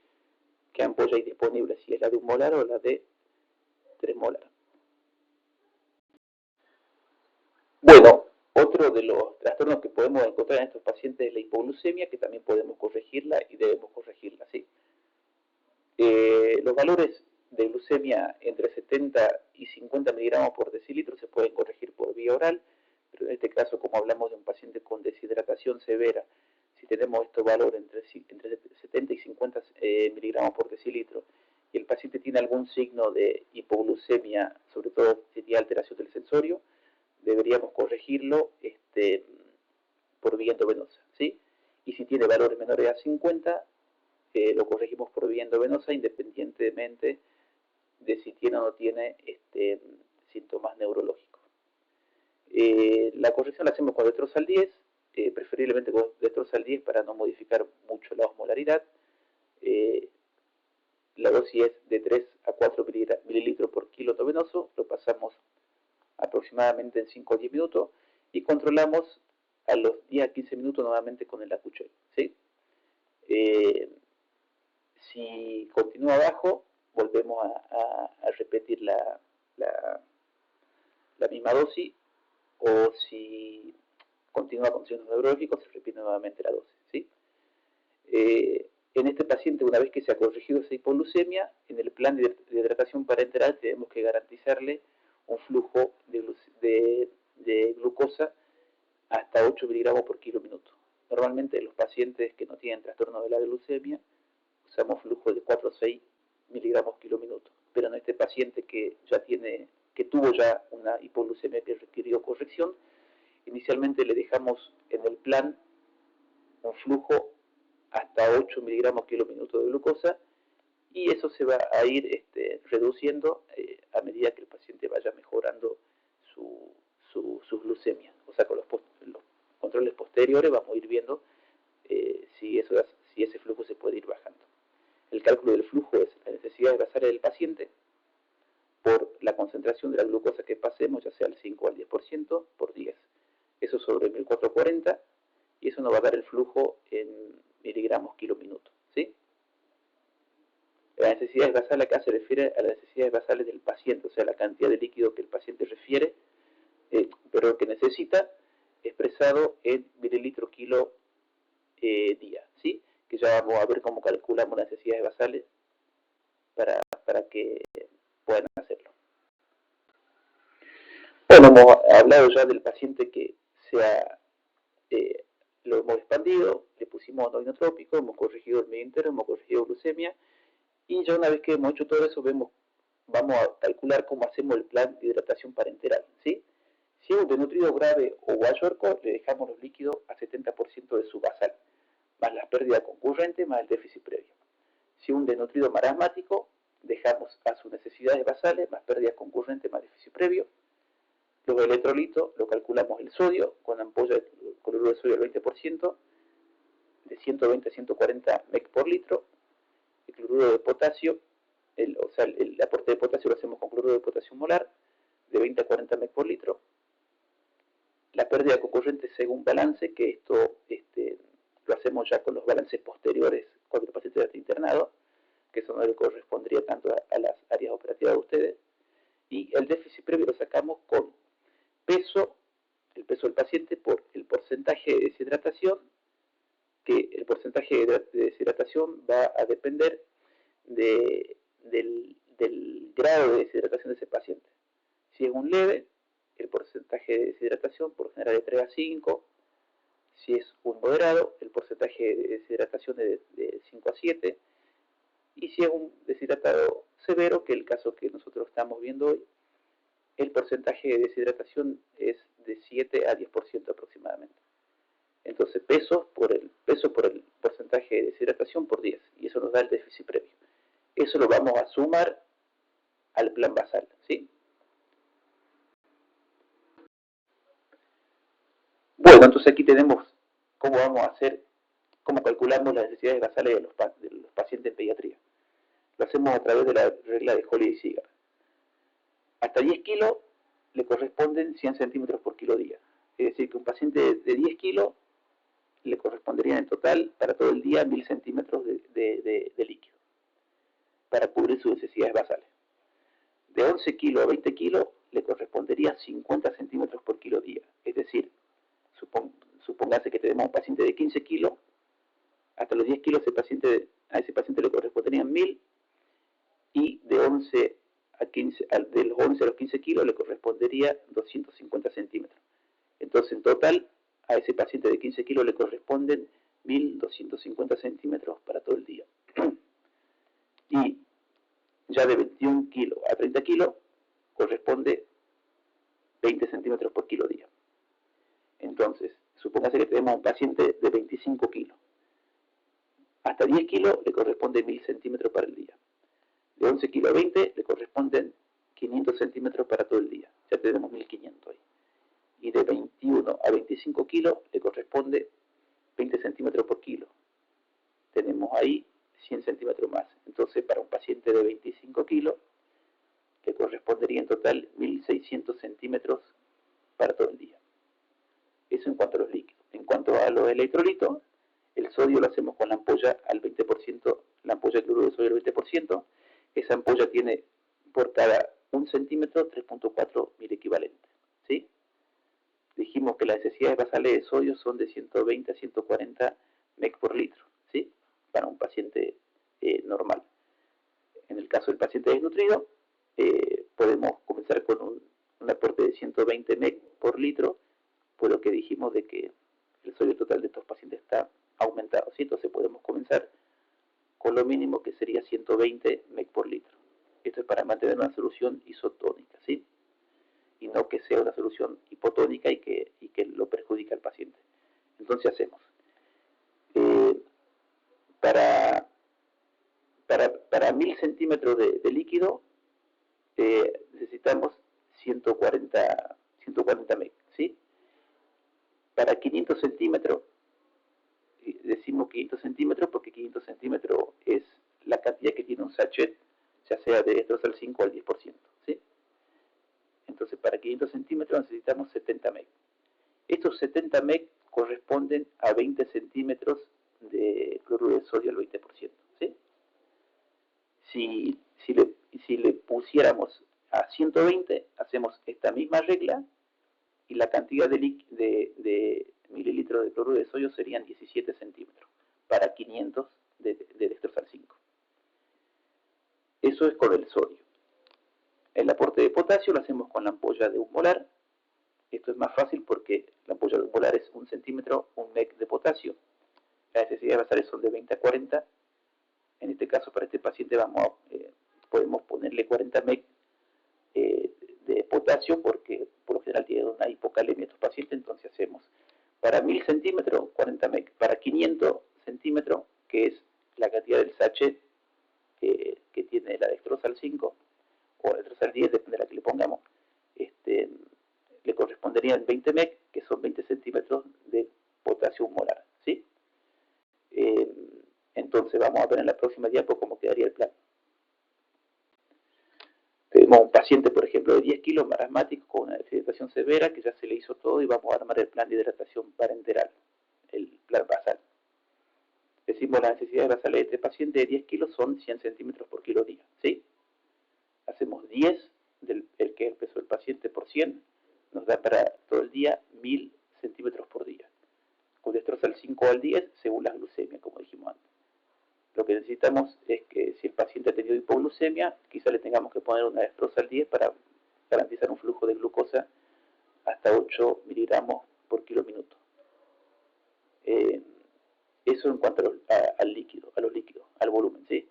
¿Qué ampolla hay disponible? Si es la de 1 molar o la de 3 molar. Bueno, otro de los trastornos que podemos encontrar en estos pacientes es la hipoglucemia, que también podemos corregirla y debemos corregirla, ¿sí? Los valores de glucemia entre 70 y 50 miligramos por decilitro se pueden corregir por vía oral, pero en este caso, como hablamos de un paciente con deshidratación severa, si tenemos estos valores entre 70 y 50 miligramos por decilitro y el paciente tiene algún signo de hipoglucemia, sobre todo si tiene alteración del sensorio, deberíamos corregirlo por vía endovenosa, ¿sí? Y si tiene valores menores a 50, lo corregimos por vía endovenosa independientemente de si tiene o no tiene síntomas neurológicos. La corrección la hacemos con destrosal 10, preferiblemente con destrosal 10 para no modificar mucho la osmolaridad. La dosis es de 3 a 4 mililitros por kilo endovenoso, lo pasamos aproximadamente en 5 o 10 minutos y controlamos a los 10 a 15 minutos nuevamente con el Acuchel, ¿sí? Si continúa bajo, volvemos a repetir la misma dosis, o si continúa con signos neurológicos, se repite nuevamente la dosis, ¿sí? En este paciente, una vez que se ha corregido esa hipoglucemia, en el plan de hidratación parenteral tenemos que garantizarle un flujo de glucosa hasta 8 miligramos por kilo minuto. Normalmente los pacientes que no tienen trastorno de la glucemia usamos flujo de 4 a 6 miligramos kilo minuto, pero en este paciente que tuvo ya una hipoglucemia que requirió corrección, inicialmente le dejamos en el plan un flujo hasta 8 miligramos kilo minuto de glucosa, y eso se va a ir reduciendo a medida que el paciente vaya mejorando su glucemia. O sea, con los controles posteriores vamos a ir viendo si ese flujo se puede ir bajando. El cálculo del flujo es la necesidad basal del paciente por la concentración de la glucosa que pasemos, ya sea al 5 o al 10%, por 10. Eso sobre 1440, y eso nos va a dar el flujo en miligramos kilo minuto, ¿sí? La necesidad basal acá se refiere a las necesidades basales del paciente, o sea, la cantidad de líquido que el paciente refiere, pero que necesita, expresado en mililitro kilo día, ¿sí? Que ya vamos a ver cómo calculamos las necesidades basales para que puedan hacerlo. Bueno, hemos hablado ya del paciente que lo hemos expandido, le pusimos inootrópico, hemos corregido el medio entero, hemos corregido glucemia, y ya una vez que hemos hecho todo eso, vamos a calcular cómo hacemos el plan de hidratación parenteral, ¿sí? Si es un desnutrido grave o guayuerco, le dejamos los líquidos a 70% de su basal, más la pérdida concurrente, más el déficit previo. Si es un desnutrido marasmático, dejamos a sus necesidades basales, más pérdida concurrente, más déficit previo. Los electrolitos, lo calculamos el sodio, con ampolla de cloruro de sodio al 20%, de 120 a 140 mEq por litro. El cloruro de potasio, el aporte de potasio lo hacemos con cloruro de potasio molar, de 20 a 40 mEq por litro. La pérdida concurrente según balance, que esto lo hacemos ya con los balances posteriores cuando el paciente está internado, que eso no le correspondería tanto a las áreas operativas de ustedes. Y el déficit previo lo sacamos con el peso del paciente por el porcentaje de deshidratación, que el porcentaje de deshidratación va a depender del grado de deshidratación de ese paciente. Si es un leve, el porcentaje de deshidratación por general de 3 a 5. Si es un moderado, el porcentaje de deshidratación es de 5 a 7. Y si es un deshidratado severo, que es el caso que nosotros estamos viendo hoy, el porcentaje de deshidratación es de 7 a 10% aproximadamente. Entonces, peso por el porcentaje de deshidratación por 10, y eso nos da el déficit previo. Eso lo vamos a sumar al plan basal, ¿sí? Bueno, entonces aquí tenemos cómo vamos a hacer, cómo calculamos las necesidades basales de los pacientes en pediatría. Lo hacemos a través de la regla de Holly y Ziegler. Hasta 10 kilos le corresponden 100 centímetros por kilo día. Es decir, que un paciente de 10 kilos le corresponderían en total para todo el día 1000 centímetros de líquido para cubrir sus necesidades basales. De 11 kilos a 20 kilos le correspondería 50 centímetros por kilo día. Es decir, supóngase que tenemos un paciente de 15 kilos, hasta los 10 kilos a ese paciente le corresponderían 1000, y de 11 de los 11 a los 15 kilos le correspondería 250 centímetros. Entonces, en total, a ese paciente de 15 kilos le corresponden 1250 centímetros para todo el día. Y ya de 21 kilos a 30 kilos corresponde 20 centímetros por kilo día. Entonces, supóngase que tenemos un paciente de 25 kilos. Hasta 10 kilos le corresponde 1000 centímetros para el día. De 11 kilos a 20 le corresponden 500 centímetros para todo el día. Ya tenemos 1500 ahí. Y de 21 a 25 kilos le corresponde 20 centímetros por kilo. Tenemos ahí 100 centímetros más. Entonces, para un paciente de 25 kilos, le correspondería en total 1600 centímetros para todo el día. Eso en cuanto a los líquidos. En cuanto a los electrolitos, el sodio lo hacemos con la ampolla al 20%, la ampolla de cloruro de sodio al 20%. Esa ampolla tiene por cada 1 centímetro 3.4 mil equivalentes, ¿sí? Dijimos que las necesidades basales de sodio son de 120 a 140 mEq por litro, ¿sí? Para un paciente normal. En el caso del paciente desnutrido, podemos comenzar con un aporte de 120 mEq por litro, por lo que dijimos de que el sodio total de estos pacientes está aumentado, ¿sí? Entonces podemos comenzar con lo mínimo, que sería 120 mEq por litro. Esto es para mantener una solución isotónica, ¿sí? Y no que sea una solución hipotónica y que lo perjudique al paciente. Entonces hacemos Para, para 1000 centímetros de líquido necesitamos 140 meg, ¿sí? Para 500 centímetros, decimos 500 centímetros porque 500 centímetros es la cantidad que tiene un sachet, ya sea de estros al 5 o al 10%, ¿sí? Entonces, para 500 centímetros necesitamos 70 meg. Estos 70 meg corresponden a 20 centímetros de cloruro de sodio al 20%, ¿sí? Si le pusiéramos a 120, hacemos esta misma regla y la cantidad de mililitros de cloruro de sodio serían 17 centímetros para 500 de dextrosa al 5. Eso es con el sodio. El aporte de potasio lo hacemos con la ampolla de 1 molar. Esto es más fácil porque la ampolla de 1 molar es 1 centímetro, 1 meg de potasio. Las necesidades basales son de 20 a 40. En este caso, para este paciente podemos ponerle 40 meg de potasio porque por lo general tiene una hipocalemia estos pacientes, entonces hacemos para 1000 centímetros 40 meg, para 500 centímetros, que es la cantidad del sachet que tiene la dextrosa al 5 o la dextrosa al 10, depende de la que le pongamos, le corresponderían 20 meg, que son 20 centímetros de potasio molar, ¿sí? Entonces vamos a ver en la próxima diapo cómo quedaría el plan. Tenemos un paciente, por ejemplo, de 10 kilos, marasmático, con una deshidratación severa, que ya se le hizo todo y vamos a armar el plan de hidratación parenteral, el plan basal. Decimos las necesidades basales de este paciente de 10 kilos son 100 centímetros por kilo día, ¿sí? Hacemos 10 del que es el peso del paciente por 100, nos da para todo el día 1000 centímetros por día. Con dextrosa al 5 o al 10, según la glucemia, como dijimos antes. Lo que necesitamos es que si el paciente ha tenido hipoglucemia, quizá le tengamos que poner una dextrosa al 10 para garantizar un flujo de glucosa hasta 8 miligramos por kilo minuto. Eso en cuanto al líquido, a los líquidos, al volumen, ¿sí?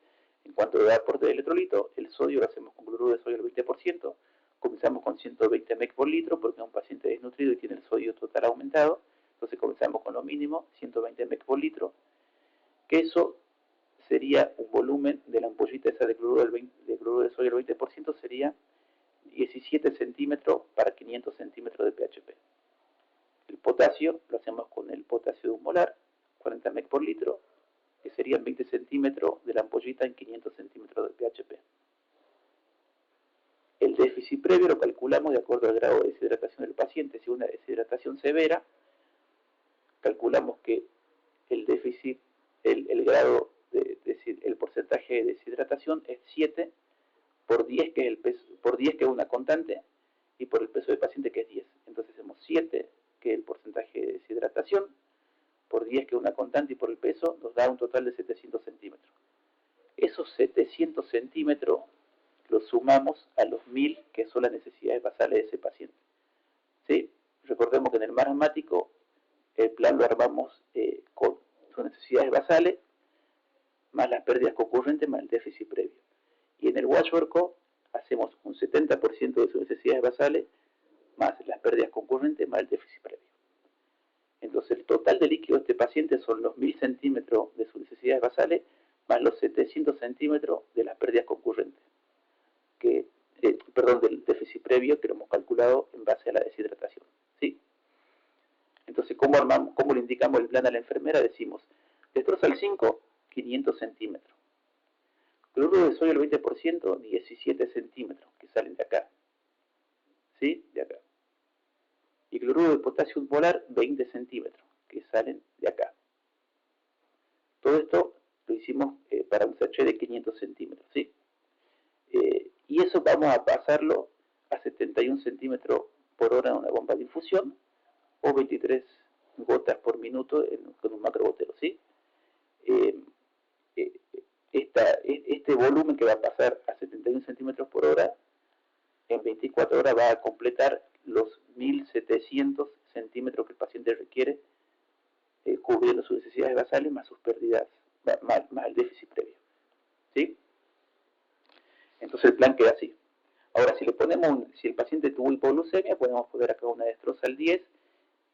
En cuanto al aporte de electrolito, el sodio lo hacemos con cloruro de sodio al 20%, comenzamos con 120 mg por litro porque es un paciente desnutrido y tiene el sodio total aumentado, entonces comenzamos con lo mínimo, 120 mg por litro, que eso sería un volumen de la ampollita esa de cloruro de sodio al 20%, sería 17 centímetros para 500 centímetros de PHP. El potasio lo hacemos con el potasio de 1 molar, 40 mg por litro, que serían 20 centímetros de la ampollita en 500 centímetros de PHP. El déficit previo lo calculamos de acuerdo al grado de deshidratación del paciente. Si una deshidratación severa, calculamos que el déficit, el grado el porcentaje de deshidratación es 7 por 10, que es el peso, por 10 que es una constante, y por el peso del paciente que es 10. Entonces hacemos 7, que es el porcentaje de deshidratación, por 10 que es una constante y por el peso, nos da un total de 700 centímetros. Esos 700 centímetros los sumamos a los 1000 que son las necesidades basales de ese paciente. ¿Sí? Recordemos que en el marasmático el plan lo armamos con sus necesidades basales más las pérdidas concurrentes más el déficit previo. Y en el Watchwork hacemos un 70% de sus necesidades basales más las pérdidas concurrentes más el déficit previo. Entonces el total de líquido de este paciente son los 1000 centímetros de sus necesidades basales más los 700 centímetros de las pérdidas concurrentes, del déficit previo que lo hemos calculado en base a la deshidratación, ¿sí? Entonces, ¿cómo le indicamos el plan a la enfermera? Decimos, dextrosa al 5, 500 centímetros. Cloruro de sodio al 20%, 17 centímetros, que salen de acá, ¿sí? De acá. Y cloruro de potasio molar, 20 centímetros, que salen de acá. Todo esto lo hicimos para un sachet de 500 centímetros, ¿sí? Y eso vamos a pasarlo a 71 centímetros por hora en una bomba de infusión o 23 gotas por minuto con un macrogotero, ¿sí? Este volumen que va a pasar a 71 centímetros por hora en 24 horas va a completar los 1700 centímetros que el paciente requiere, cubriendo sus necesidades basales más sus pérdidas, más el déficit previo, ¿sí? Entonces el plan queda así. Ahora, si el paciente tuvo hipoglucemia, podemos poner acá una dextrosa al 10,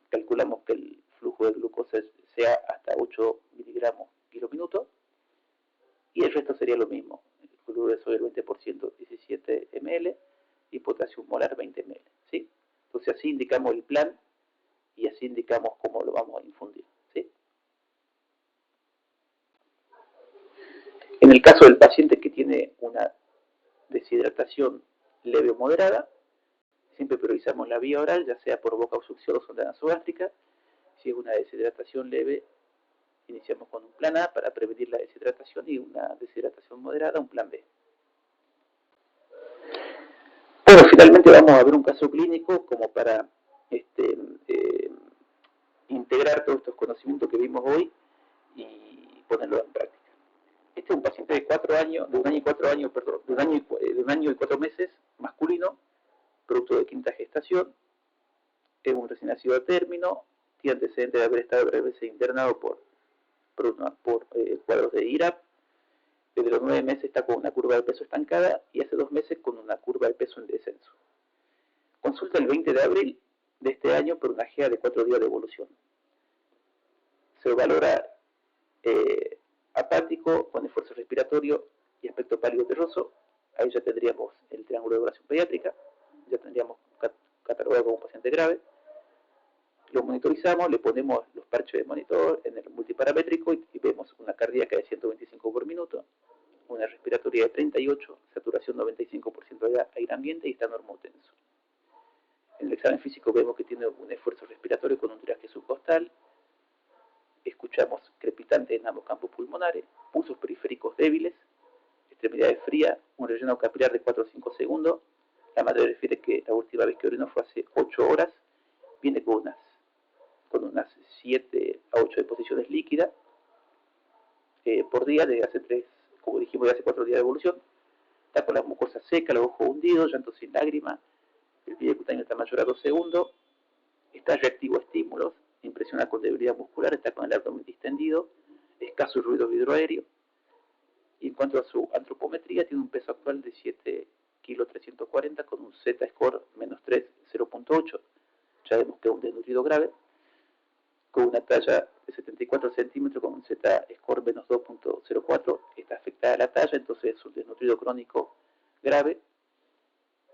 calculamos que el flujo de glucosa sea hasta 8 miligramos kilo minuto, y el resto sería lo mismo. El cloruro de sodio del 20%, 17 ml, y potasio molar 20 ml. ¿Sí? Entonces así indicamos el plan y así indicamos cómo lo vamos a infundir. ¿Sí? En el caso del paciente que tiene una deshidratación leve o moderada, siempre priorizamos la vía oral, ya sea por boca obstrucción o sonda nasogástrica. Si es una deshidratación leve, iniciamos con un plan A para prevenir la deshidratación, y una deshidratación moderada, un plan B. Bueno, finalmente vamos a ver un caso clínico como para integrar todos estos conocimientos que vimos hoy y ponerlo en práctica. Este es un paciente de 4 años, de un año y 4 años, perdón, de un año y 4 meses, masculino, producto de quinta gestación, es un recién nacido a término, tiene antecedentes de haber estado brevemente internado por cuadros de IRAP. Desde los 9 meses está con una curva de peso estancada y hace 2 meses con una curva de peso en descenso. Consulta el 20 de abril de este año por una GEA de 4 días de evolución. Se valora apático, con esfuerzo respiratorio y aspecto pálido terroso. Ahí ya tendríamos el triángulo de evaluación pediátrica, ya tendríamos catalogado como paciente grave. Lo monitorizamos, le ponemos los parches de monitor en el multiparamétrico y vemos una cardíaca de 125 por minuto, una respiratoria de 38, saturación 95% de aire ambiente y está normotenso. En el examen físico vemos que tiene un esfuerzo respiratorio con un tiraje subcostal, escuchamos crepitantes en ambos campos pulmonares, pulsos periféricos débiles, extremidades frías, un relleno capilar de 4 o 5 segundos. La madre refiere que la última vez que orinó fue hace 8 horas, viene con unas 7 a 8 deposiciones líquidas por día, desde hace 3, como dijimos, de hace 4 días de evolución. Está con la mucosa seca, los ojos hundidos, llanto sin lágrimas, el pie cutáneo está mayor a 2 segundos, está reactivo a estímulos, impresiona con debilidad muscular, está con el abdomen distendido, escaso ruido hidroaéreo. Y en cuanto a su antropometría, tiene un peso actual de 7 kg 340 con un Z-score -3, 0.8. Ya vemos que es un desnutrido grave, con una talla de 74 centímetros con un Z-score -2.04. Está afectada la talla, entonces es un desnutrido crónico grave.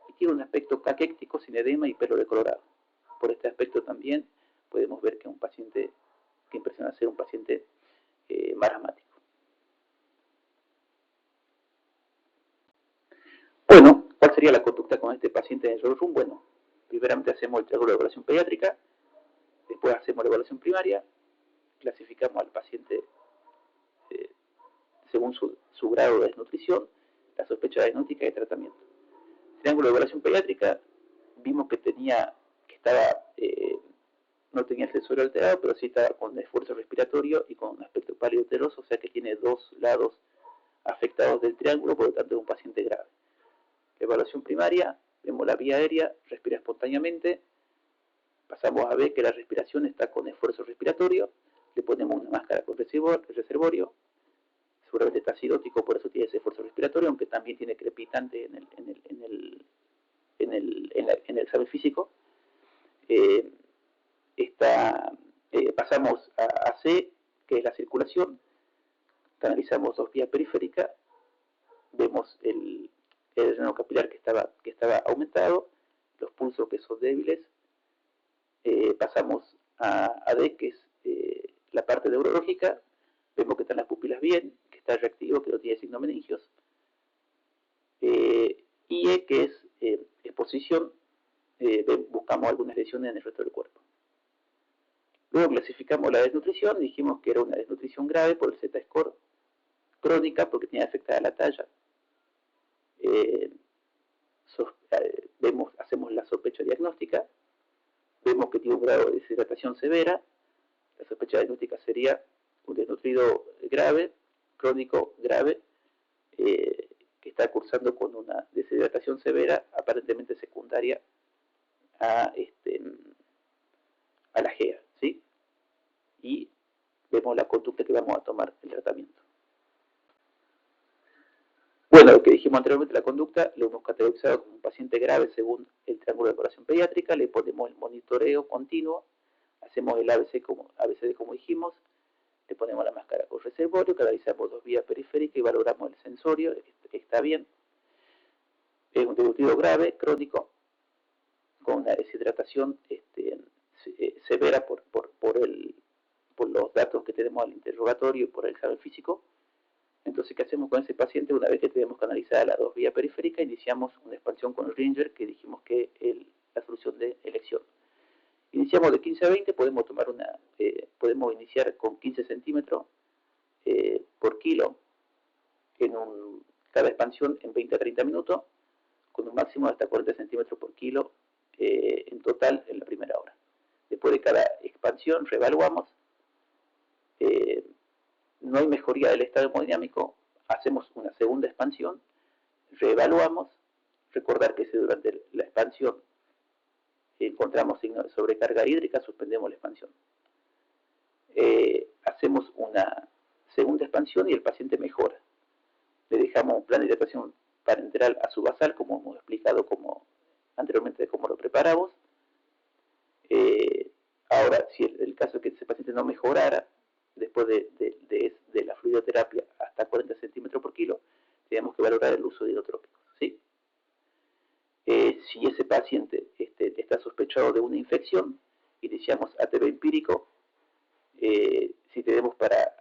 Y tiene un aspecto caquéctico, sin edema y pelo decolorado. Por este aspecto también podemos ver que es un paciente que impresiona ser un paciente marasmático. Bueno, ¿cuál sería la conducta con este paciente en el Roll Room? Bueno, primeramente hacemos el triángulo de evaluación pediátrica, después hacemos la evaluación primaria, clasificamos al paciente según su grado de desnutrición, la sospecha diagnóstica y el tratamiento. Triángulo de evaluación pediátrica, vimos que no tenía el sensorio alterado, pero sí estaba con esfuerzo respiratorio y con un aspecto pálido terroso, o sea que tiene 2 lados afectados del triángulo, por lo tanto es un paciente grave. Evaluación primaria, vemos la vía aérea, respira espontáneamente, pasamos a ver que la respiración está con esfuerzo respiratorio, le ponemos una máscara con reservorio, seguramente está acidótico, por eso tiene ese esfuerzo respiratorio, aunque también tiene crepitante en el examen físico. Pasamos a C, que es la circulación, canalizamos 2 vías periféricas, vemos el relleno capilar que estaba aumentado, los pulsos que son débiles. Pasamos a D, que es la parte neurológica, vemos que están las pupilas bien, que está reactivo, que no tiene signos meningios. Y E, que es exposición, buscamos algunas lesiones en el resto del cuerpo. Luego clasificamos la desnutrición, dijimos que era una desnutrición grave por el Z-score, crónica porque tenía afectada la talla. Hacemos la sospecha diagnóstica, vemos que tiene un grado de deshidratación severa, la sospecha diagnóstica sería un desnutrido grave, crónico grave, que está cursando con una deshidratación severa, aparentemente secundaria a la GEA, ¿sí? Y vemos la conducta que vamos a tomar el tratamiento. Bueno, lo que dijimos anteriormente, la conducta, lo hemos categorizado como un paciente grave según el triángulo de evaluación pediátrica, le ponemos el monitoreo continuo, hacemos el ABCD como dijimos, le ponemos la máscara con reservorio, canalizamos 2 vías periféricas y valoramos el sensorio, está bien. Es un deglutido grave, crónico, con una deshidratación severa por los datos que tenemos al interrogatorio y por el examen físico. Entonces, ¿qué hacemos con ese paciente? Una vez que tenemos canalizada las 2 vías periféricas, iniciamos una expansión con el Ringer, que dijimos que es la solución de elección. Iniciamos de 15 a 20, podemos iniciar con 15 centímetros por kilo cada expansión en 20 a 30 minutos, con un máximo de hasta 40 centímetros por kilo en total en la primera hora. Después de cada expansión reevaluamos, no hay mejoría del estado hemodinámico, hacemos una segunda expansión, reevaluamos, recordar que si durante la expansión encontramos signos de sobrecarga hídrica, suspendemos la expansión. Hacemos una segunda expansión y el paciente mejora. Le dejamos un plan de hidratación parenteral a su basal, como hemos explicado anteriormente de cómo lo preparamos. Ahora, si el caso es que ese paciente no mejorara, después de la fluidoterapia hasta 40 centímetros por kilo, tenemos que valorar el uso de hidrotrópicos, ¿sí? Si ese paciente está sospechado de una infección, iniciamos ATB empírico. Si tenemos para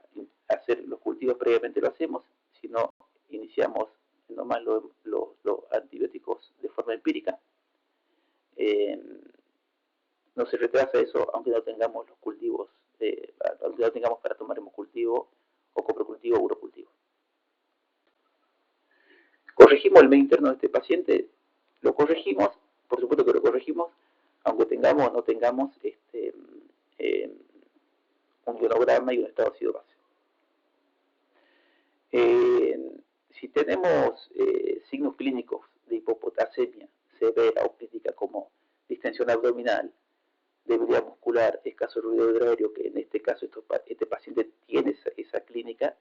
hacer los cultivos previamente lo hacemos, si no, iniciamos nomás los antibióticos de forma empírica. No se retrasa eso aunque no tengamos los cultivos, aunque no tengamos para tomar hemocultivo o coprocultivo o urocultivo. Corregimos el medio interno de este paciente, lo corregimos, por supuesto que lo corregimos, aunque tengamos o no tengamos un ionograma y un estado ácido base. Si tenemos signos clínicos de hipopotasemia severa o crítica como distensión abdominal, debilidad muscular, escaso ruido hidroaéreo, que en este caso este paciente tiene esa clínica,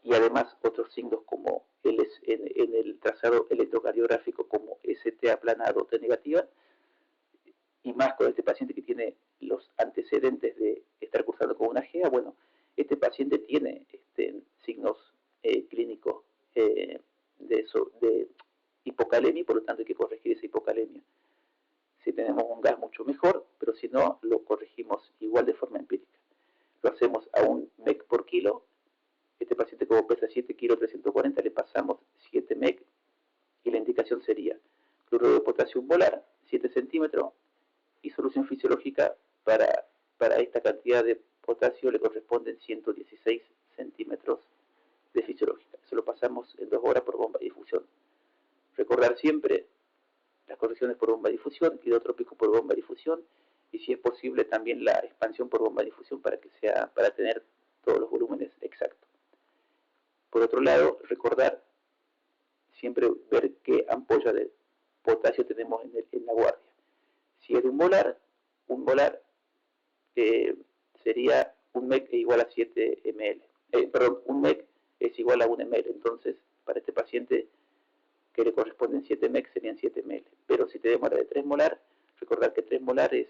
y además otros signos como en el trazado electrocardiográfico como ST aplanado T negativa, y más con este paciente que tiene los antecedentes de estar cursando con una GEA, bueno, este paciente tiene signos clínicos de hipocalemia, y por lo tanto hay que corregir esa hipocalemia. Si tenemos un gas mucho mejor, pero si no, lo corregimos igual de forma empírica. Lo hacemos a un MEC por kilo. Este paciente como pesa 7 kilos 340, le pasamos 7 MEC y la indicación sería cloruro de potasio molar, 7 centímetros, y solución fisiológica para esta cantidad de potasio le corresponden 116 centímetros de fisiológica. Eso lo pasamos en 2 horas por bomba de difusión. Recordar siempre las correcciones por bomba de difusión, hidrotrópico por bomba de difusión, y si es posible también la expansión por bomba de difusión para tener todos los volúmenes exactos. Por otro lado, recordar siempre ver qué ampolla de potasio tenemos en la guardia. Si es de un molar sería un MEC igual a 7 ml. Un MEC es igual a 1 ml. Entonces, para este paciente que le corresponden 7 MEC serían 7 ml. Pero si tenemos la de 3 molar, recordar que 3 molar es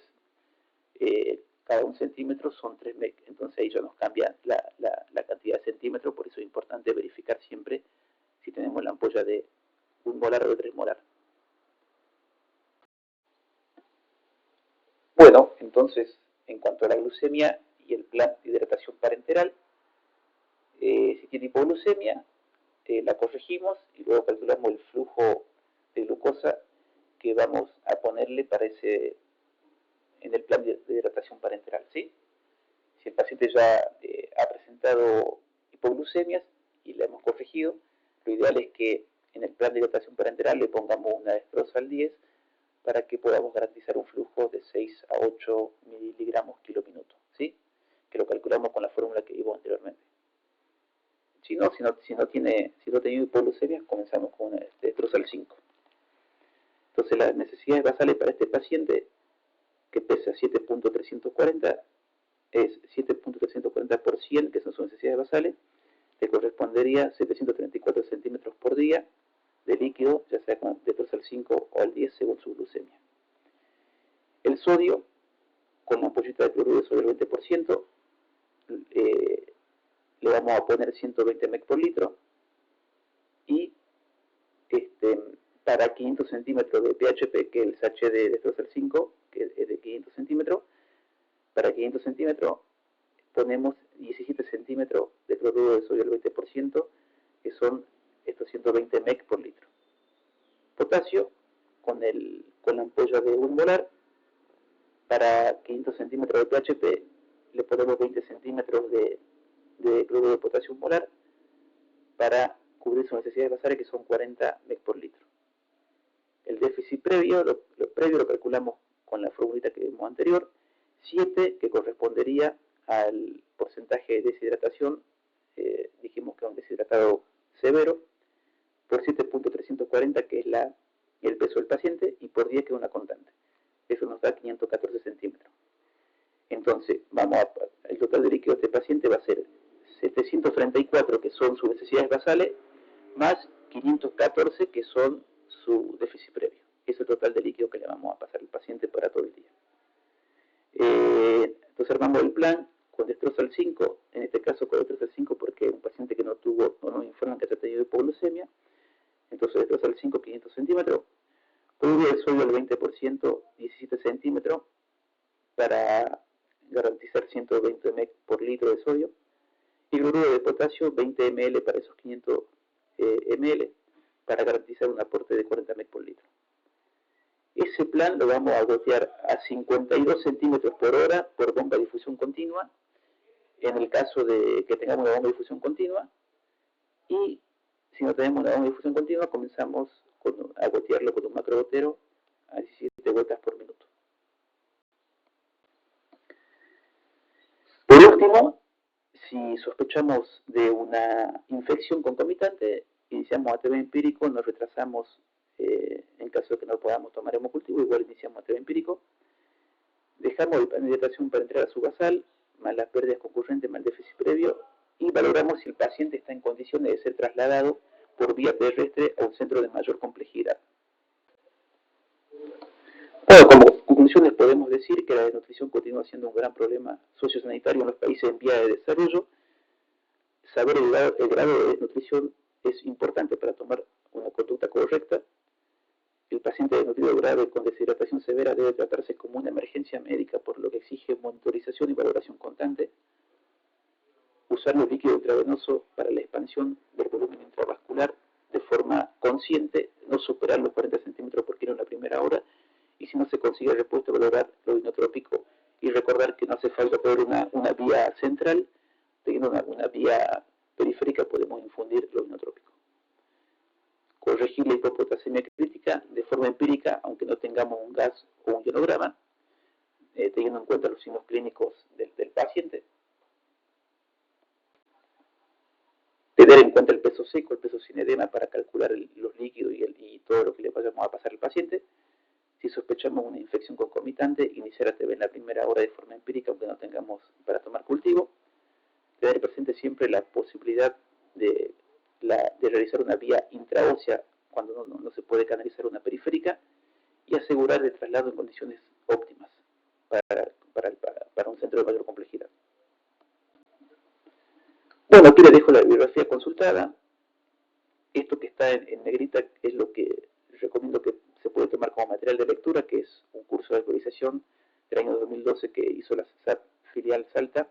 cada 1 centímetro son 3 MEC. Entonces ahí ya nos cambia la cantidad de centímetros. Por eso es importante verificar siempre si tenemos la ampolla de 1 molar o de 3 molar. Bueno, entonces, en cuanto a la glucemia y el plan de hidratación parenteral, si tiene hipoglucemia, la corregimos y luego calculamos el flujo de glucosa que vamos a ponerle en el plan de hidratación parenteral, ¿sí? Si el paciente ya ha presentado hipoglucemias y la hemos corregido, lo ideal es que en el plan de hidratación parenteral le pongamos una dextrosa al 10 para que podamos garantizar un flujo de 6 a 8 miligramos kilo minuto, ¿sí? Que lo calculamos con la fórmula que vimos anteriormente. Si no tiene hipoglucemia, comenzamos con una dextrosa al 5. Entonces las necesidades basales para este paciente que pesa 7.340 es 7.340 por 100, que son sus necesidades basales, le correspondería 734 centímetros por día de líquido, ya sea con dextrosa al 5 o al 10 según su glucemia. El sodio, con una ampollita de cloruro sobre el 20%, le vamos a poner 120 mEq por litro y para 500 centímetros de PHP, que es el sachet de destrozal 5, que es de 500 centímetros, para 500 centímetros ponemos 17 centímetros de cloruro de sodio al 20%, que son estos 120 mEq por litro. Potasio, con la ampolla de 1 molar, para 500 centímetros de PHP le ponemos 20 centímetros de cloruro de potasio 1 molar para cubrir sus necesidades basales, que son 40 mEq por litro. El déficit previo lo calculamos con la formulita que vimos anterior, 7, que correspondería al porcentaje de deshidratación, dijimos que es un deshidratado severo, por 7.340, que es el peso del paciente, y por 10, que es una constante. Eso nos da 514 centímetros. Entonces, el total de líquido de este paciente va a ser 734, que son sus necesidades basales, más 514, que son su déficit previo. Ese es el total de líquido que le vamos a pasar al paciente para todo el día. Entonces armamos el plan con destrozal 5, en este caso con destrozal 5 porque es un paciente que no nos informan que ha tenido hipoglucemia. Entonces destrozal 5, 500 centímetros, cloruro de sodio al 20%, 17 centímetros, para garantizar 120 mEq por litro de sodio, y cloruro de potasio 20 ml para esos 500 ml, para garantizar un aporte de 40 mEq por litro. Ese plan lo vamos a gotear a 52 centímetros por hora por bomba de difusión continua, en el caso de que tengamos una bomba de difusión continua, y si no tenemos una bomba de difusión continua, comenzamos a gotearlo con un macrogotero a 17 gotas por minuto. Por último, si sospechamos de una infección concomitante, iniciamos ATB empírico, nos retrasamos en caso de que no podamos tomar hemocultivo, igual iniciamos ATB empírico, dejamos el plan de hidratación para entrar a su basal, más las pérdidas concurrentes, más el déficit previo, y valoramos si el paciente está en condiciones de ser trasladado por vía terrestre a un centro de mayor complejidad. Bueno, como conclusiones podemos decir que la desnutrición continúa siendo un gran problema sociosanitario en los países en vía de desarrollo. Saber el grado de desnutrición es importante para tomar una conducta correcta. El paciente desnutrido grave con deshidratación severa debe tratarse como una emergencia médica, por lo que exige monitorización y valoración constante. Usar los líquidos intravenosos para la expansión del volumen intravascular de forma consciente, no superar los 40 centímetros por kilo en la primera hora, y si no se consigue respuesta, valorar lo inotrópico y recordar que no hace falta tener una vía central, teniendo una vía periférica podemos infundir lo inotrópico. Corregir la hipopotasemia crítica de forma empírica, aunque no tengamos un gas o un ionograma, teniendo en cuenta los signos clínicos del paciente. Tener en cuenta el peso seco, el peso sin edema para calcular los líquidos y todo lo que le vayamos a pasar al paciente. Si sospechamos una infección concomitante, iniciar ATB en la primera hora de forma empírica, aunque no tengamos para tomar cultivo. Tener presente siempre la posibilidad de realizar una vía intraósea cuando no se puede canalizar una periférica, y asegurar el traslado en condiciones óptimas para un centro de mayor complejidad. Bueno, aquí les dejo la bibliografía consultada. Esto que está en negrita es lo que recomiendo que se puede tomar como material de lectura, que es un curso de alcoholización del año 2012 que hizo la SAP filial Salta,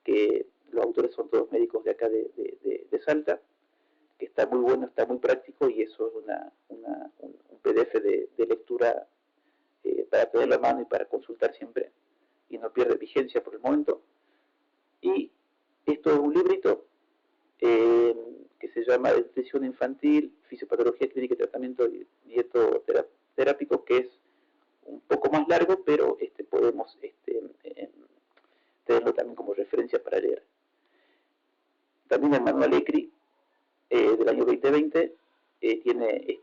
que los autores son todos médicos de acá de Salta, que está muy bueno, está muy práctico, y eso es un PDF de lectura para tener a mano y para consultar siempre, y no pierde vigencia por el momento. Y esto es un librito que se llama Nutrición Infantil, Fisiopatología Clínica y Tratamiento Dietoterápico, que es un poco más largo, pero podemos tenerlo también como referencia para leer. También el manual ECRI del año 2020 tiene,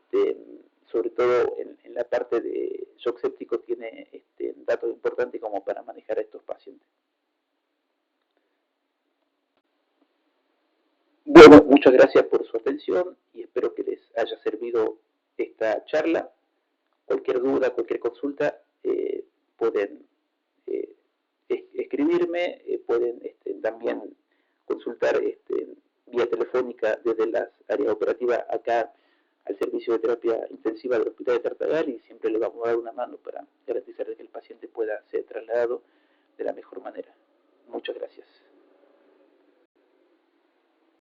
sobre todo en la parte de shock séptico, tiene datos importantes como para manejar a estos pacientes. Bueno, muchas gracias por su atención y espero que les haya servido esta charla. Cualquier duda, cualquier consulta, pueden escribirme, pueden también consultar vía telefónica desde las áreas operativas acá al servicio de terapia intensiva del Hospital de Tartagal y siempre le vamos a dar una mano para garantizar que el paciente pueda ser trasladado de la mejor